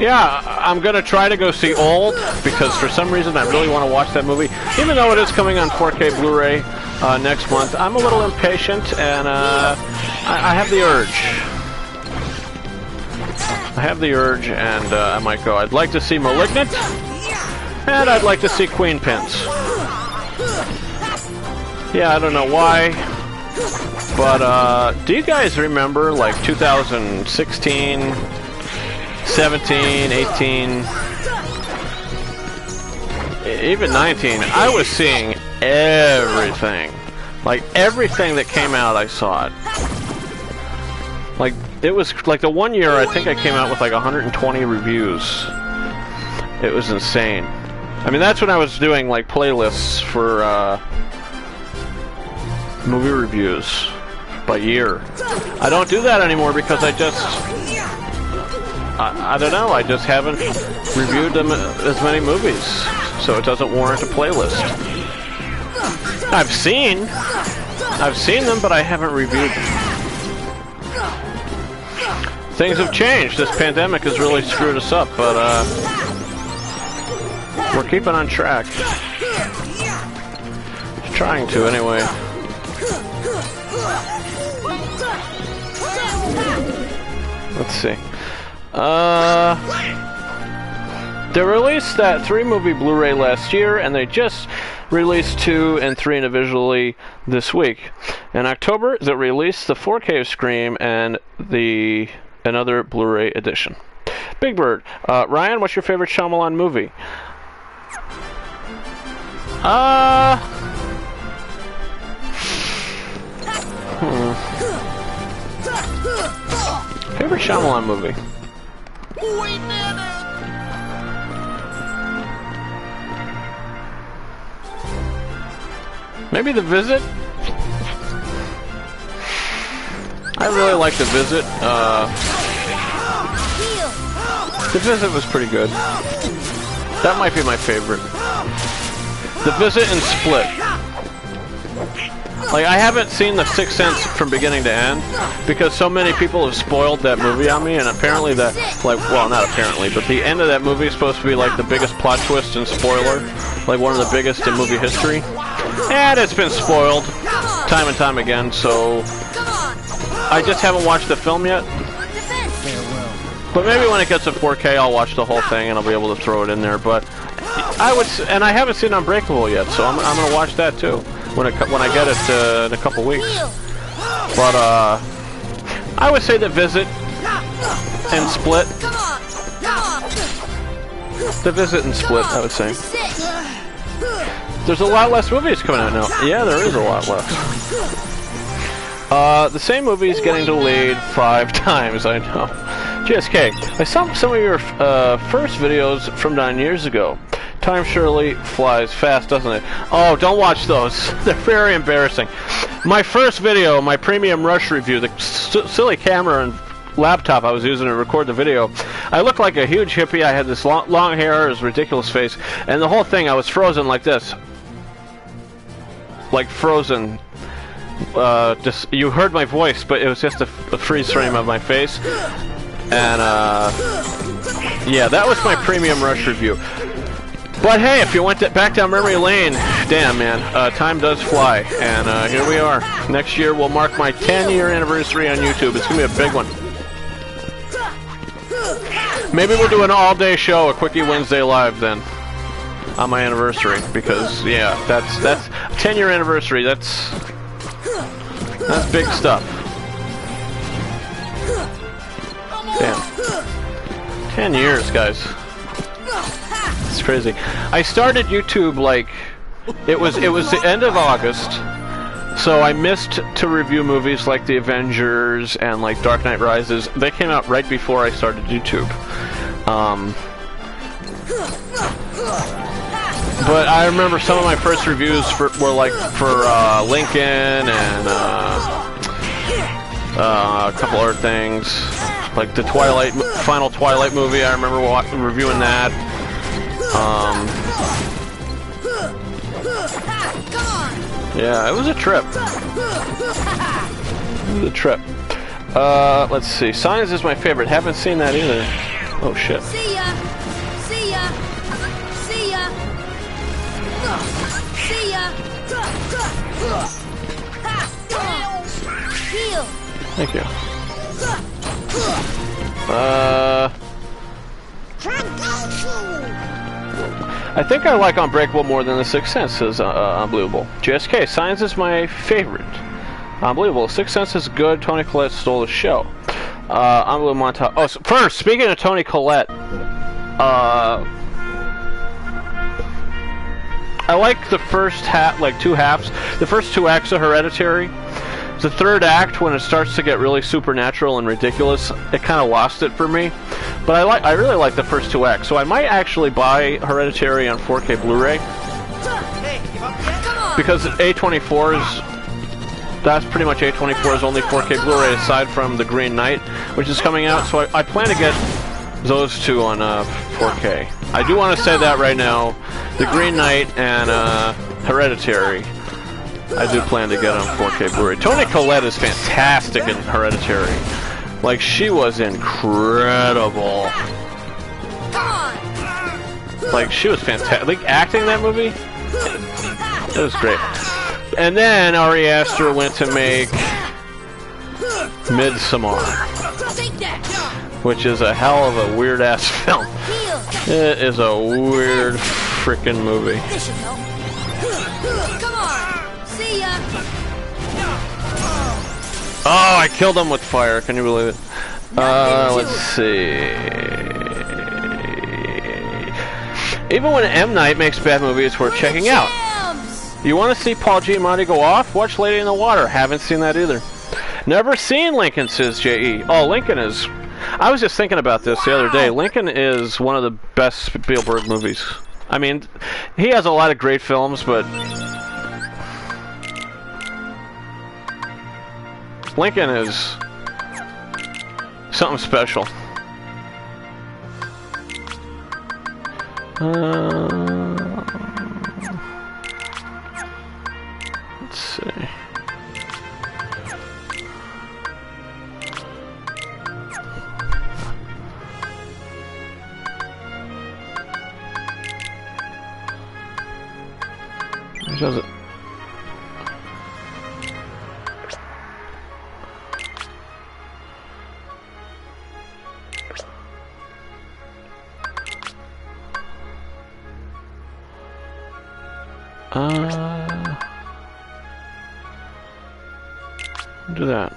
yeah, I'm gonna try to go see Old because for some reason I really want to watch that movie, even though it is coming on 4K Blu-ray next month. I'm a little impatient, and I have the urge. And I might go. I'd like to see Malignant, and I'd like to see Queen Pins. Yeah, I don't know why, but do you guys remember, like, 2016, 17, 18, even 19, I was seeing everything. Like, everything that came out, I saw it. Like, it was like the one year I think I came out with like 120 reviews. It was insane. I mean, that's when I was doing like playlists for movie reviews by year. I don't do that anymore because I don't know, I just haven't reviewed them as many movies, so it doesn't warrant a playlist. I've seen them, but I haven't reviewed them. Things have changed. This pandemic has really screwed us up, but we're keeping on track. Trying to, anyway. Let's see. They released that 3-movie Blu-ray last year, and they just released 2 and 3 individually this week. In October, they released the 4K of Scream and another Blu-ray edition. Big Bird, Ryan, what's your favorite Shyamalan movie? Favorite Shyamalan movie? We did it! Maybe The Visit? I really like The Visit. The Visit was pretty good. That might be my favorite. The Visit and Split. Like, I haven't seen The Sixth Sense from beginning to end because so many people have spoiled that movie on me, and apparently that, like, well, not apparently, but the end of that movie is supposed to be like the biggest plot twist and spoiler, like one of the biggest in movie history. And it's been spoiled time and time again, so I just haven't watched the film yet. But maybe when it gets to 4K, I'll watch the whole thing and I'll be able to throw it in there. But I would, and I haven't seen Unbreakable yet, so I'm gonna watch that too when I get it in a couple weeks. But I would say The Visit and Split. The Visit and Split, I would say. There's a lot less movies coming out now. Yeah, there is a lot less. The same movie is getting delayed 5 times, I know. GSK, I saw some of your first videos from 9 years ago. Time surely flies fast, doesn't it? Oh, don't watch those. They're very embarrassing. My first video, my Premium Rush review, the silly camera and laptop I was using to record the video, I looked like a huge hippie. I had this long hair, this ridiculous face, and the whole thing, I was frozen like this. Like frozen. Just you heard my voice, but it was just a freeze frame of my face. And yeah, that was my Premium Rush review. But hey, if you went back down memory lane, damn man, time does fly, and here we are. Next year will mark my 10-year anniversary on YouTube. It's gonna be a big one. Maybe we'll do an all-day show, a Quickie Wednesday Live then, on my anniversary, because yeah, that's 10-year anniversary. That's big stuff. Damn. 10 years, guys. It's crazy. I started YouTube like it was the end of August, so I missed to review movies like The Avengers and like Dark Knight Rises. They came out right before I started YouTube. But I remember some of my first reviews were like for Lincoln and a couple other things, like the final Twilight movie. I remember reviewing that. Yeah, it was a trip. Let's see. Signs is my favorite. Haven't seen that either. Oh shit. See ya. See ya. See ya. See ya. Heal. Thank you. I think I like Unbreakable more than The Sixth Sense, says Unbelievable. JSK, Signs is my favorite. Unbelievable. Sixth Sense is good. Toni Collette stole the show. Unbelievable montage. Oh, so first, speaking of Toni Collette, I like the first like 2 halves. The first 2 acts of Hereditary. The third act, when it starts to get really supernatural and ridiculous, it kind of lost it for me. But I really like the first 2 acts, so I might actually buy Hereditary on 4K Blu-ray. Because that's pretty much A24's only 4K Blu-ray aside from The Green Knight, which is coming out, so I plan to get those 2 on 4K. I do want to say that right now, The Green Knight and Hereditary, I do plan to get on 4K Blu-ray. Toni Collette is fantastic in Hereditary. Like, she was incredible. Like, she was fantastic. Like, acting that movie, it was great. And then Ari Aster went to make Midsommar, which is a hell of a weird-ass film. It is a weird freaking movie. Oh, I killed him with fire. Can you believe it? Let's see. Even when M. Night makes bad movies, it's worth checking out. You want to see Paul Giamatti go off? Watch Lady in the Water. Haven't seen that either. Never seen Lincoln, says J.E. Oh, Lincoln is... I was just thinking about this the other day. Lincoln is one of the best Spielberg movies. I mean, he has a lot of great films, but... Lincoln is something special. Let's see. It doesn't. Do that.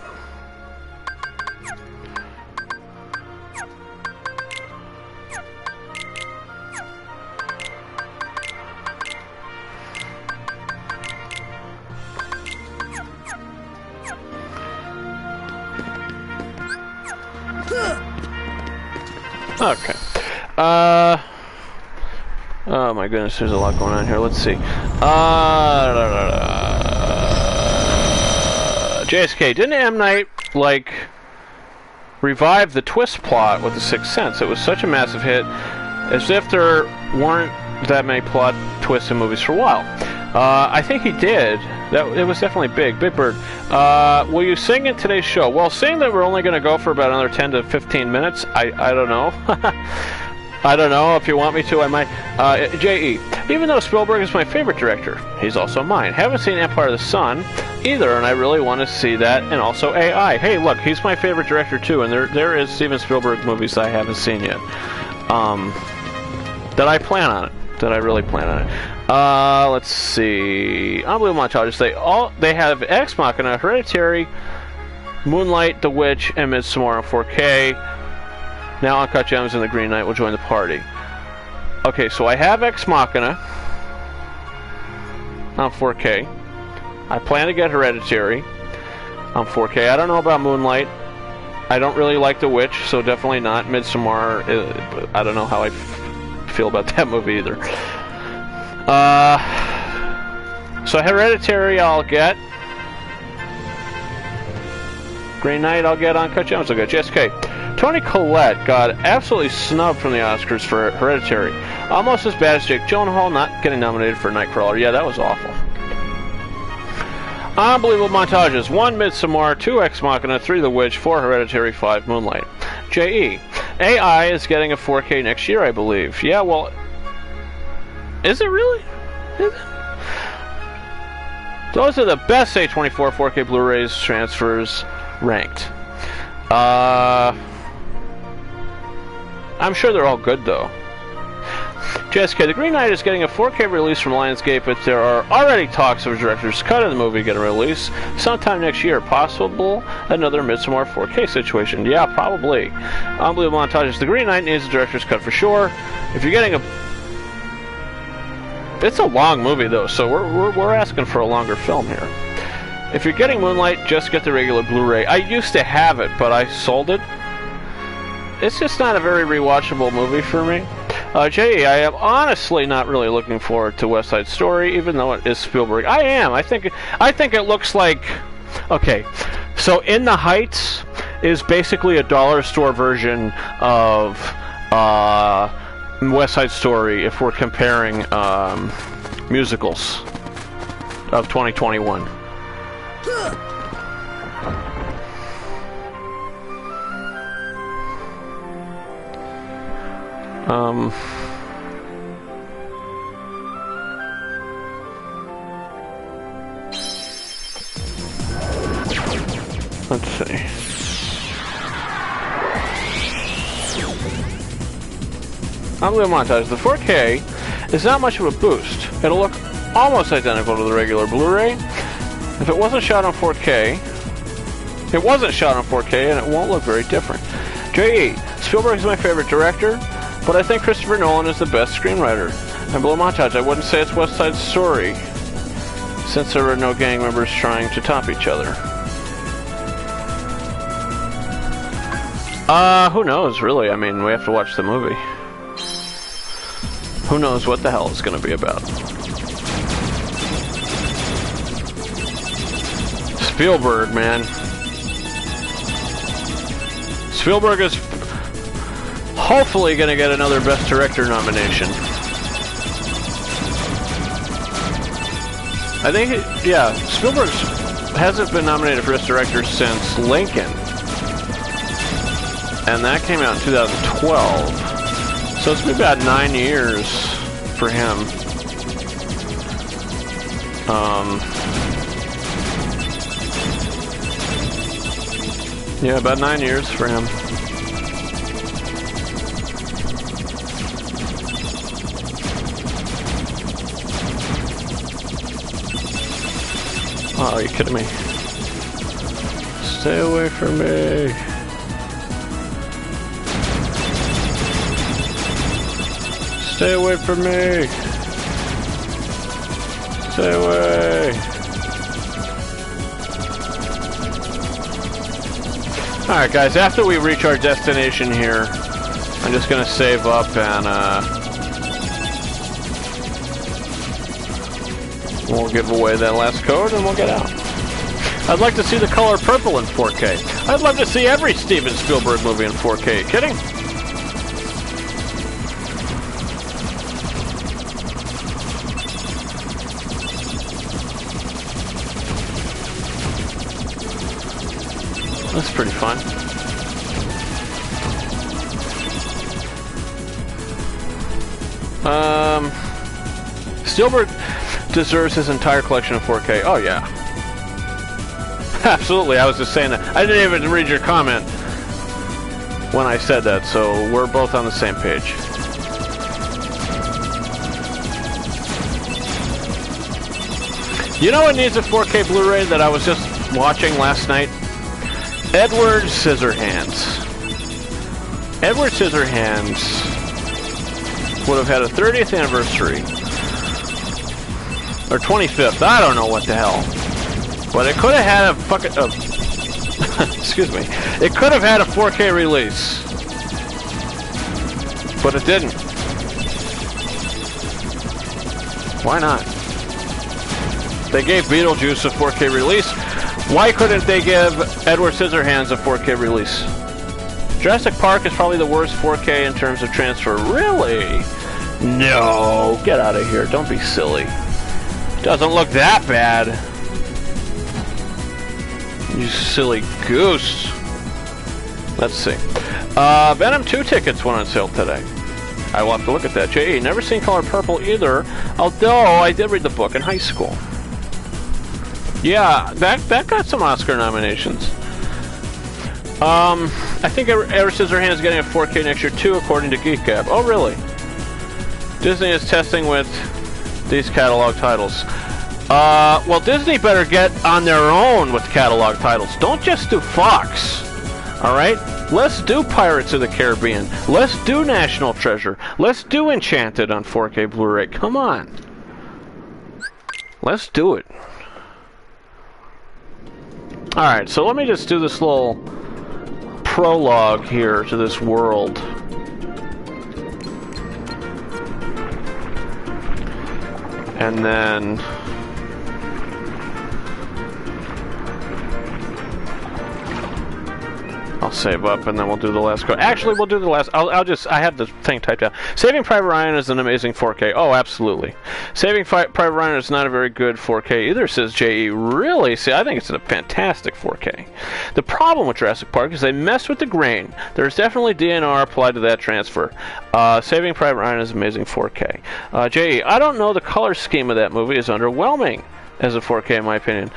Okay. Oh my goodness, there's a lot going on here. Let's see. JSK, didn't M. Night, like, revive the twist plot with The Sixth Sense? It was such a massive hit, as if there weren't that many plot twists in movies for a while. I think he did. It was definitely big. Big Bird. Will you sing in today's show? Well, seeing that we're only going to go for about another 10 to 15 minutes, I don't know. I don't know. If you want me to, I might. J.E. Even though Spielberg is my favorite director, he's also mine. Haven't seen Empire of the Sun either, and I really want to see that. And also AI. Hey, look, he's my favorite director too, and there is Steven Spielberg movies that I haven't seen yet. That I plan on it. That I really plan on it. Let's see. Unbelievable montages. They have Ex Machina, Hereditary, Moonlight, The Witch, and Midsommar on 4K. Now Uncut Gems and The Green Knight will join the party. Okay, so I have Ex Machina on 4K. I plan to get Hereditary on 4K. I don't know about Moonlight. I don't really like The Witch, so definitely not. Midsommar, I don't know how I feel about that movie either. So Hereditary I'll get. Green Knight I'll get. Uncut Gems I'll get. JSK. Toni Collette got absolutely snubbed from the Oscars for Hereditary. Almost as bad as Jake Gyllenhaal not getting nominated for Nightcrawler. Yeah, that was awful. Unbelievable montages. 1 Midsommar, 2 Ex Machina, 3 The Witch, 4 Hereditary, 5 Moonlight. J.E. AI is getting a 4K next year, I believe. Yeah, well... Is it really? Is it? Those are the best A24 4K Blu-rays transfers ranked. I'm sure they're all good, though. JSK, The Green Knight is getting a 4K release from Lionsgate, but there are already talks of a director's cut of the movie getting a release sometime next year. Possible another Midsommar 4K situation. Yeah, probably. Unbelievable montages. The Green Knight needs a director's cut for sure. If you're getting a... It's a long movie, though, so we're asking for a longer film here. If you're getting Moonlight, just get the regular Blu-ray. I used to have it, but I sold it. It's just not a very rewatchable movie for me. J.E., I am honestly not really looking forward to West Side Story, even though it is Spielberg. I am. I think it looks like... Okay, so In the Heights is basically a dollar store version of West Side Story if we're comparing musicals of 2021. Let's see. Unbelievable montage. The 4K is not much of a boost. It'll look almost identical to the regular Blu-ray. If it wasn't shot on 4K, it wasn't shot on 4K, and it won't look very different. J.E. Spielberg is my favorite director, but I think Christopher Nolan is the best screenwriter. And below montage, I wouldn't say it's West Side Story, since there were no gang members trying to top each other. Who knows, really? I mean, we have to watch the movie. Who knows what the hell it's going to be about. Spielberg, man. Spielberg is hopefully going to get another Best Director nomination. I think, yeah, Spielberg hasn't been nominated for Best Director since Lincoln. And that came out in 2012. So it's been about 9 years for him. Yeah, about 9 years for him. Oh, are you kidding me? Stay away from me. Stay away from me. Stay away. Alright guys, after we reach our destination here, I'm just gonna save up and we'll give away that last code and we'll get out. I'd like to see The Color Purple in 4K. I'd love to see every Steven Spielberg movie in 4K. Are you kidding? That's pretty fun. Spielberg deserves his entire collection of 4K. Oh yeah. Absolutely, I was just saying that. I didn't even read your comment when I said that, so we're both on the same page. You know what needs a 4K Blu-ray that I was just watching last night? Edward Scissorhands. Edward Scissorhands would have had a 30th anniversary. Or 25th, I don't know what the hell. But it could have had a fucking... excuse me. It could have had a 4K release. But it didn't. Why not? They gave Beetlejuice a 4K release. Why couldn't they give Edward Scissorhands a 4K release? Jurassic Park is probably the worst 4K in terms of transfer. Really? No. Get out of here. Don't be silly. Doesn't look that bad. You silly goose. Let's see. Venom 2 tickets went on sale today. I will have to look at that. J.E. Never seen Color Purple either, although I did read the book in high school. Yeah, that got some Oscar nominations. I think Edward Scissorhands is getting a 4K next year too, according to Geek Gab. Oh, really? Disney is testing with these catalog titles. Well, Disney better get on their own with catalog titles. Don't just do Fox. Alright? Let's do Pirates of the Caribbean. Let's do National Treasure. Let's do Enchanted on 4K Blu-ray. Come on. Let's do it. Alright, so let me just do this little prologue here to this world. And then... I'll save up and then we'll do the last code. Actually, we'll do the last... I have the thing typed out. Saving Private Ryan is an amazing 4K. Oh, absolutely. Saving Private Ryan is not a very good 4K either, says J.E. Really? See, I think it's a fantastic 4K. The problem with Jurassic Park is they messed with the grain. There's definitely DNR applied to that transfer. Saving Private Ryan is amazing 4K. J.E. I don't know, the color scheme of that movie is underwhelming as a 4K in my opinion.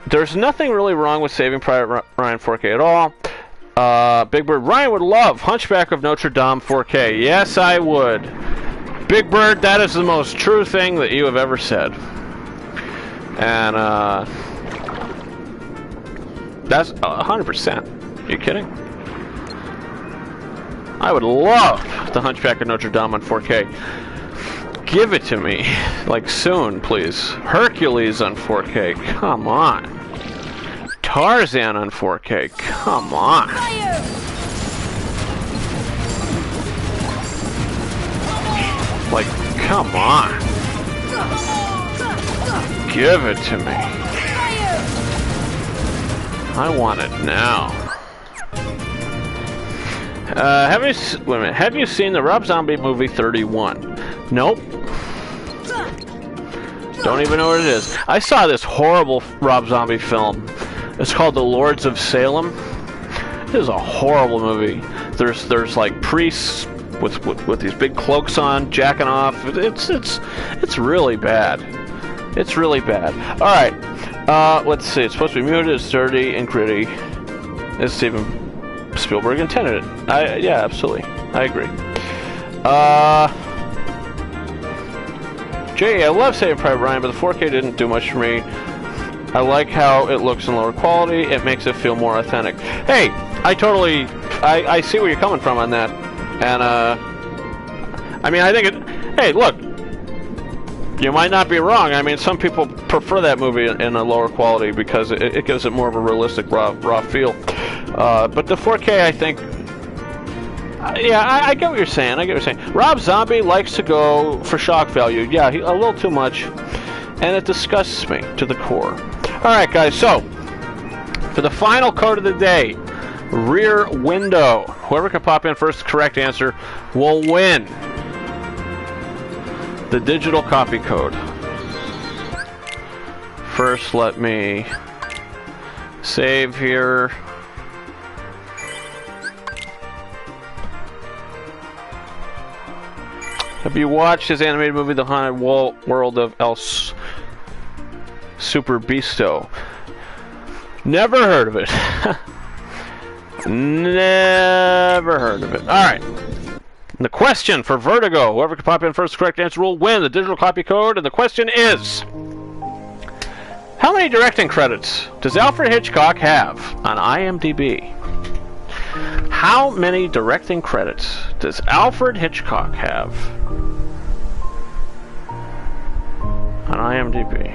There's nothing really wrong with Saving Private Ryan 4K at all. Big Bird, Ryan would love Hunchback of Notre Dame 4K. Yes, I would. Big Bird, that is the most true thing that you have ever said. And, that's 100%. Are you kidding? I would love the Hunchback of Notre Dame on 4K. Give it to me. Like, soon, please. Hercules on 4K. Come on. Tarzan on 4K. Come on. Like, come on. Give it to me. I want it now. Wait a minute. Have you seen the Rob Zombie movie 31? Nope. Don't even know what it is. I saw this horrible Rob Zombie film. It's called The Lords of Salem. It is a horrible movie. There's like priests with these big cloaks on, jacking off. It's really bad. It's really bad. All right. Let's see. It's supposed to be muted. It's dirty and gritty. As Steven Spielberg intended it. Yeah, absolutely. I agree. Jay, I love Saving Private Ryan, but the 4K didn't do much for me. I like how it looks in lower quality. It makes it feel more authentic. Hey, I see where you're coming from on that. And, I mean, I think hey, look, you might not be wrong. I mean, some people prefer that movie in a lower quality because it gives it more of a realistic, raw feel. But the 4K, I think, yeah, I get what you're saying. Rob Zombie likes to go for shock value. Yeah, a little too much. And it disgusts me to the core. Alright, guys, so, for the final code of the day, Rear Window. Whoever can pop in first, the correct answer will win the digital copy code. First, let me save here. Have you watched his animated movie, The Haunted World of El Super Beasto? Never heard of it. Never heard of it. Alright. The question for Vertigo. Whoever can pop in first, the correct answer will win the digital copy code. And the question is, how many directing credits does Alfred Hitchcock have on IMDb? How many directing credits does Alfred Hitchcock have on IMDb?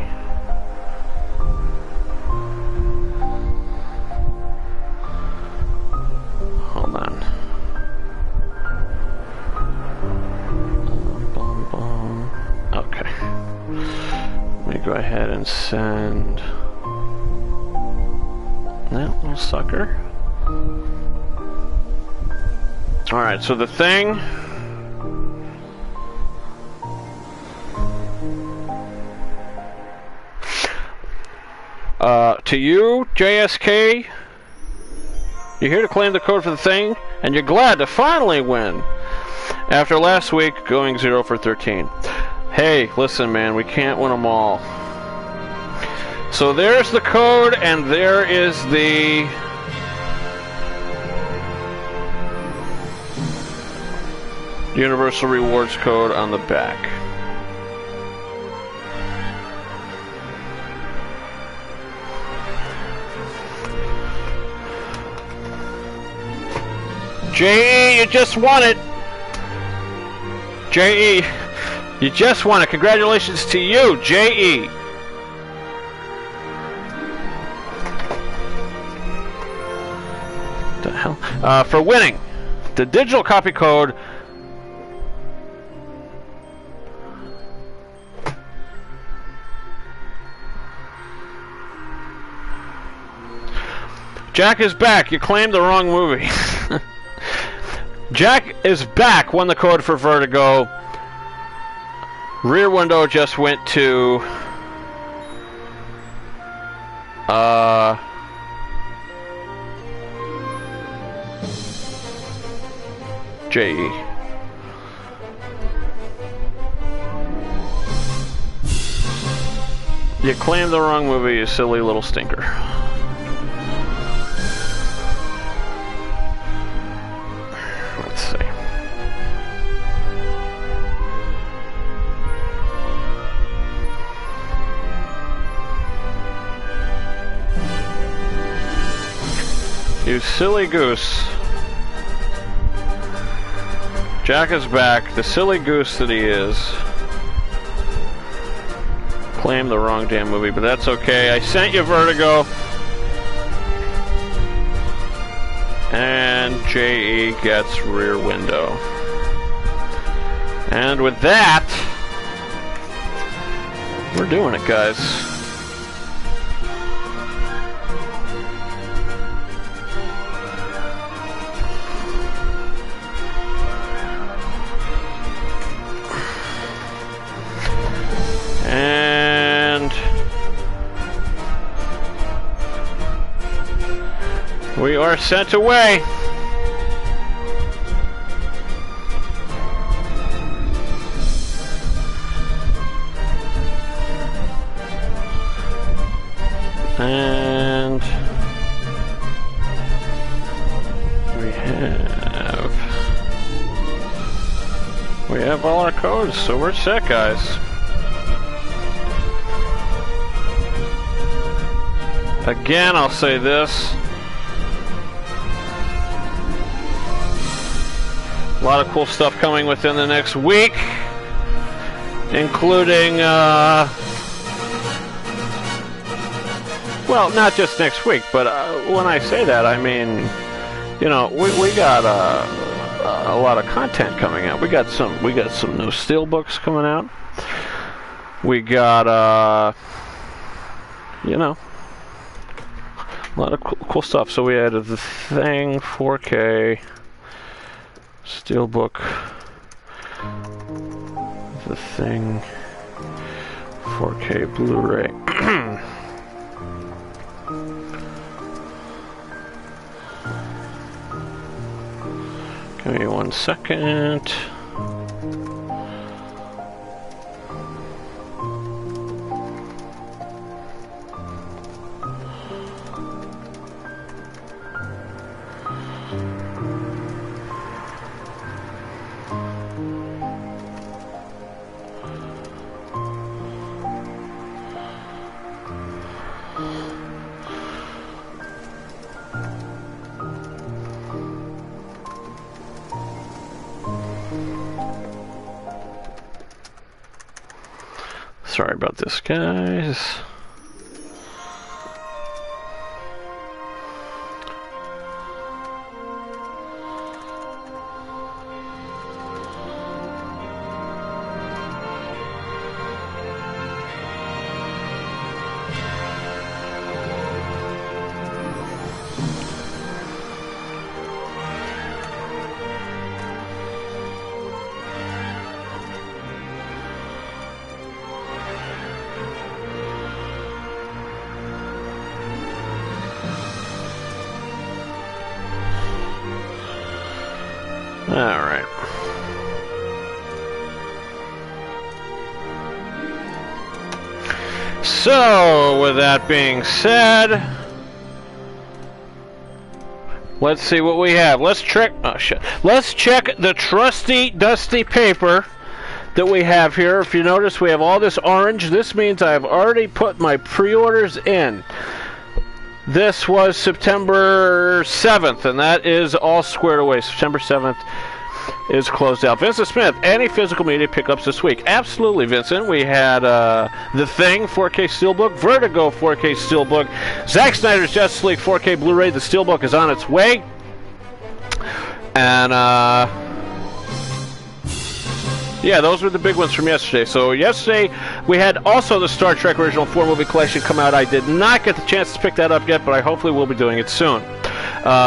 Hold on. Okay. Let me go ahead and send that little sucker. Alright, so the thing. To you, JSK, you're here to claim the code for the thing, and you're glad to finally win after last week going 0 for 13. Hey, listen, man, we can't win them all. So there's the code, and there is the Universal Rewards code on the back. J.E., you just won it! J.E., you just won it. Congratulations to you, J.E. The hell? For winning the digital copy code Jack is back. You claimed the wrong movie. Jack is back. Won the code for Vertigo. Rear Window just went to J.E. You claimed the wrong movie, you silly little stinker. Let's see. You silly goose. Jack is back, the silly goose that he is. Claimed the wrong damn movie, but that's okay. I sent you Vertigo. And J.E. gets Rear Window. And with that, we're doing it, guys. And We are sent away. And we have all our codes, so we're set, guys. Again, I'll say this. A lot of cool stuff coming within the next week, including, well, not just next week, but when I say that, I mean, you know, we got a lot of content coming out. We got some new steelbooks coming out. We got, you know, a lot of cool stuff. So we had The Thing 4K steelbook, The Thing 4K Blu-ray. Give me 1 second. Sorry about this, guys. All right. So, with that being said, let's see what we have. Let's check. Oh shit! Let's check the trusty, dusty paper that we have here. If you notice, we have all this orange. This means I've already put my pre-orders in. This was September 7th, and that is all squared away. September 7th is closed out. Vincent Smith, any physical media pickups this week? Absolutely, Vincent. We had The Thing 4K Steelbook, Vertigo 4K Steelbook, Zack Snyder's Justice League 4K Blu-ray. The Steelbook is on its way. And, yeah, those were the big ones from yesterday. So yesterday we had also the Star Trek Original 4-movie collection come out. I did not get the chance to pick that up yet, but I hopefully will be doing it soon.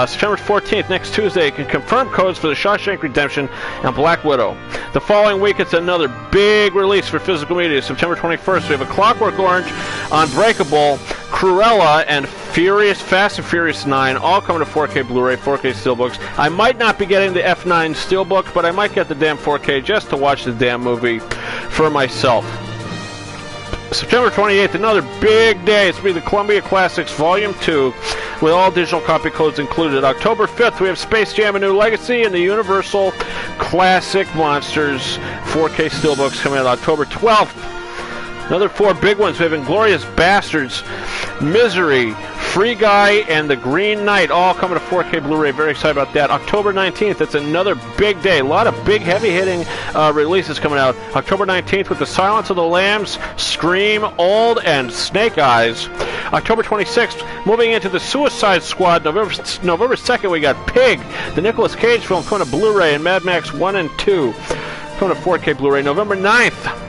September 14th, next Tuesday, you can confirm codes for the Shawshank Redemption and Black Widow. The following week, it's another big release for physical media. September 21st, we have a Clockwork Orange, Unbreakable, Cruella, and Fast and Furious 9, all coming to 4K Blu-ray, 4K Steelbooks. I might not be getting the F9 Steelbook, but I might get the damn 4K just to watch the damn movie for myself. September 28th, another big day. It's going to be the Columbia Classics Volume 2 with all digital copy codes included. October 5th, we have Space Jam: A New Legacy and the Universal Classic Monsters 4K Steelbooks coming out October 12th. Another 4 big ones. We have Inglourious Bastards, Misery, Free Guy, and The Green Knight, all coming to 4K Blu-ray. Very excited about that. October 19th, it's another big day. A lot of big, heavy-hitting releases coming out. October 19th with The Silence of the Lambs, Scream, Old, and Snake Eyes. October 26th, moving into the Suicide Squad. November 2nd, we got Pig, the Nicolas Cage film, coming to Blu-ray, and Mad Max 1 and 2 coming to 4K Blu-ray. November 9th,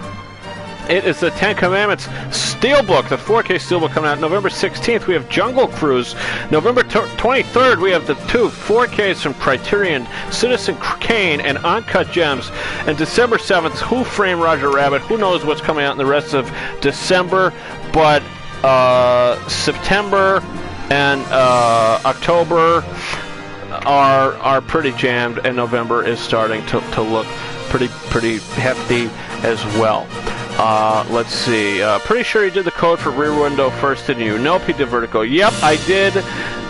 it is the Ten Commandments Steelbook, the 4K Steelbook coming out. November 16th, we have Jungle Cruise. November 23rd, we have the 2 4Ks from Criterion, Citizen Kane and Uncut Gems. And December 7th, Who Framed Roger Rabbit. Who knows what's coming out in the rest of December, but September and October are pretty jammed, and November is starting to look pretty hefty as well. Let's see. Pretty sure you did the code for Rear Window first, didn't you? Nope, he did Vertigo. Yep, I did.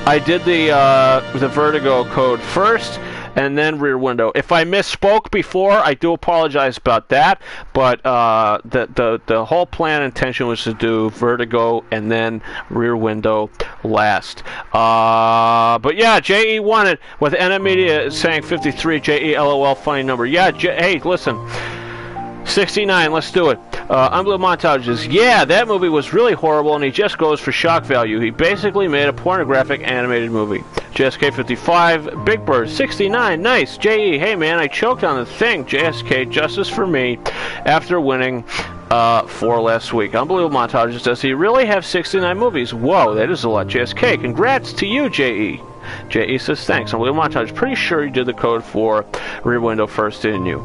I did the Vertigo code first, and then Rear Window. If I misspoke before, I do apologize about that. But the whole plan intention was to do Vertigo and then Rear Window last. But yeah, JE won it with NM Media saying 53. JE LOL funny number. Yeah, hey, listen. 69, let's do it. Unbelievable montages. Yeah, that movie was really horrible, and he just goes for shock value. He basically made a pornographic animated movie. JSK 55, Big Bird 69, nice. JE, hey man, I choked on the thing. JSK, justice for me after winning 4 last week. Unbelievable montages. Does he really have 69 movies? Whoa, that is a lot. JSK, congrats to you, JE. JE says thanks. Unbelievable montage. Pretty sure you did the code for Rear Window first, didn't you?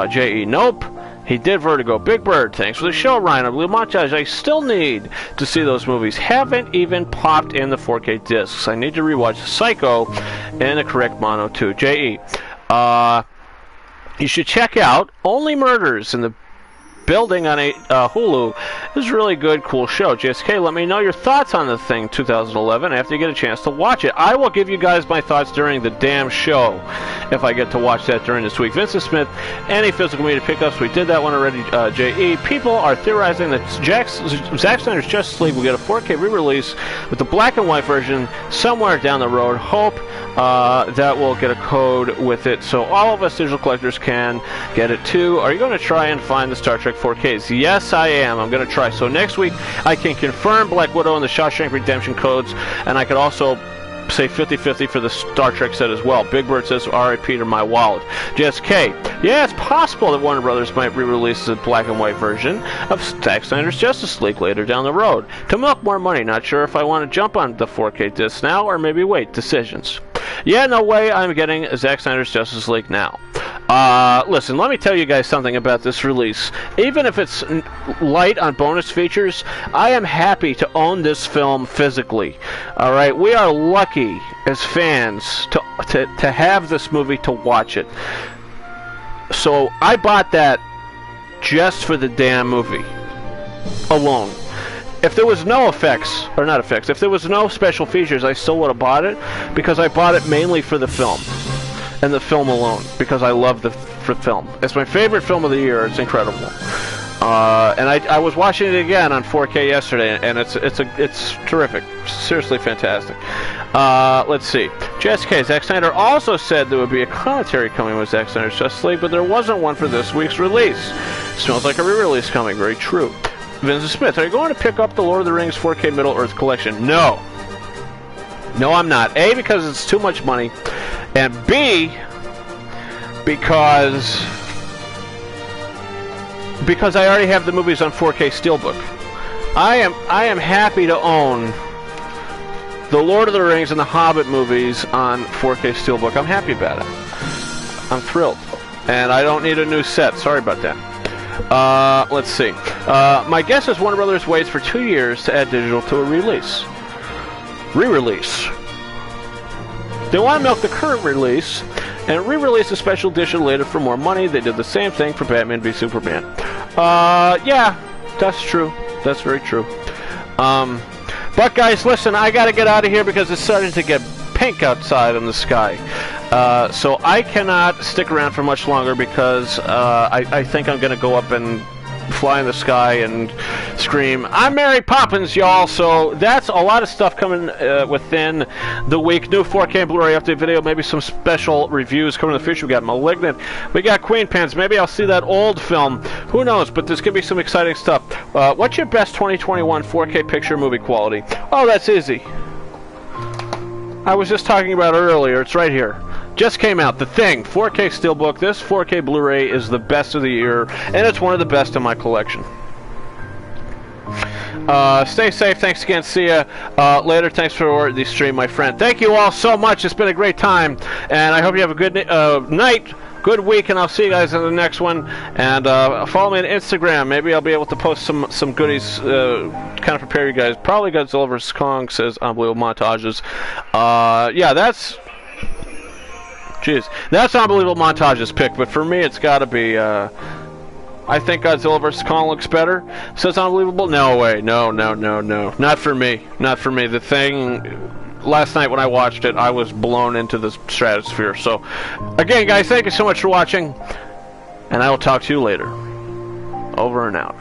JE, nope. He did Vertigo. Big Bird, thanks for the show, Ryan. Blue Montage, I still need to see those movies. Haven't even popped in the 4K discs. I need to rewatch Psycho in the correct mono, too. J.E. You should check out Only Murders in the Building on a Hulu. This is a really good, cool show. JSK, let me know your thoughts on the thing 2011 after you get a chance to watch it. I will give you guys my thoughts during the damn show if I get to watch that during this week. Vincent Smith, any physical media pickups? We did that one already, JE. People are theorizing that Zack Snyder's Justice League will get a 4K re-release with the black and white version somewhere down the road. Hope that we'll get a code with it so all of us digital collectors can get it too. Are you going to try and find the Star Trek 4Ks? Yes, I am. I'm going to try. So next week, I can confirm Black Widow and the Shawshank Redemption codes, and I could also say 50-50 for the Star Trek set as well. Big Bird says R.I.P. to my wallet. JSK, yeah, it's possible that Warner Brothers might re-release the black and white version of Zack Snyder's Justice League later down the road. To milk more money, not sure if I want to jump on the 4K disc now or maybe wait. Decisions. Yeah, no way I'm getting Zack Snyder's Justice League now. Listen, let me tell you guys something about this release. Even if it's light on bonus features, I am happy to own this film physically. Alright, we are lucky as fans to have this movie to watch it. So I bought that just for the damn movie alone. If there was no effects, or not effects, if there was no special features, I still would have bought it, because I bought it mainly for the film, and the film alone, because I love the film. It's my favorite film of the year. It's incredible. And I was watching it again on 4K yesterday, and it's terrific. Seriously fantastic. Let's see. JSK, Zack Snyder also said there would be a commentary coming with Zack Snyder's Justice League, but there wasn't one for this week's release. Smells like a re-release coming. Very true. Vincent Smith, are you going to pick up the Lord of the Rings 4K Middle-earth collection? No. No, I'm not. A, because it's too much money, and B, because I already have the movies on 4K Steelbook. I am happy to own the Lord of the Rings and the Hobbit movies on 4K Steelbook. I'm happy about it. I'm thrilled. And I don't need a new set. Sorry about that. Let's see. My guess is Warner Brothers waits for 2 years to add digital to a release. Re-release. They want to milk the current release and re-release a special edition later for more money. They did the same thing for Batman v Superman. Yeah, that's true. That's very true. But guys, listen, I gotta get out of here because it's starting to get pink outside in the sky. So I cannot stick around for much longer because I think I'm gonna go up and fly in the sky and scream, I'm Mary Poppins, y'all. So that's a lot of stuff coming within the week. New 4K Blu-ray update video, maybe some special reviews coming in the future. We got Malignant, we got Queen Pens. Maybe I'll see that old film. Who knows? But there's gonna be some exciting stuff. What's your best 2021 4K picture movie quality? Oh, that's easy. I was just talking about it earlier. It's right here. Just came out. The Thing, 4K Steelbook. This 4K Blu-ray is the best of the year, and it's one of the best in my collection. Stay safe. Thanks again. See ya later. Thanks for the stream, my friend. Thank you all so much. It's been a great time, and I hope you have a good night. good week, and I'll see you guys in the next one. And follow me on Instagram. Maybe I'll be able to post some goodies, kind of prepare you guys. Probably Godzilla vs. Kong says unbelievable montages. Yeah, that's... Jeez. That's unbelievable montages pick, but for me it's got to be... I think Godzilla vs. Kong looks better. Says unbelievable? No way. No. Not for me. Not for me. The Thing... Last night when I watched it, I was blown into the stratosphere. So, again, guys, thank you so much for watching, and I will talk to you later. Over and out.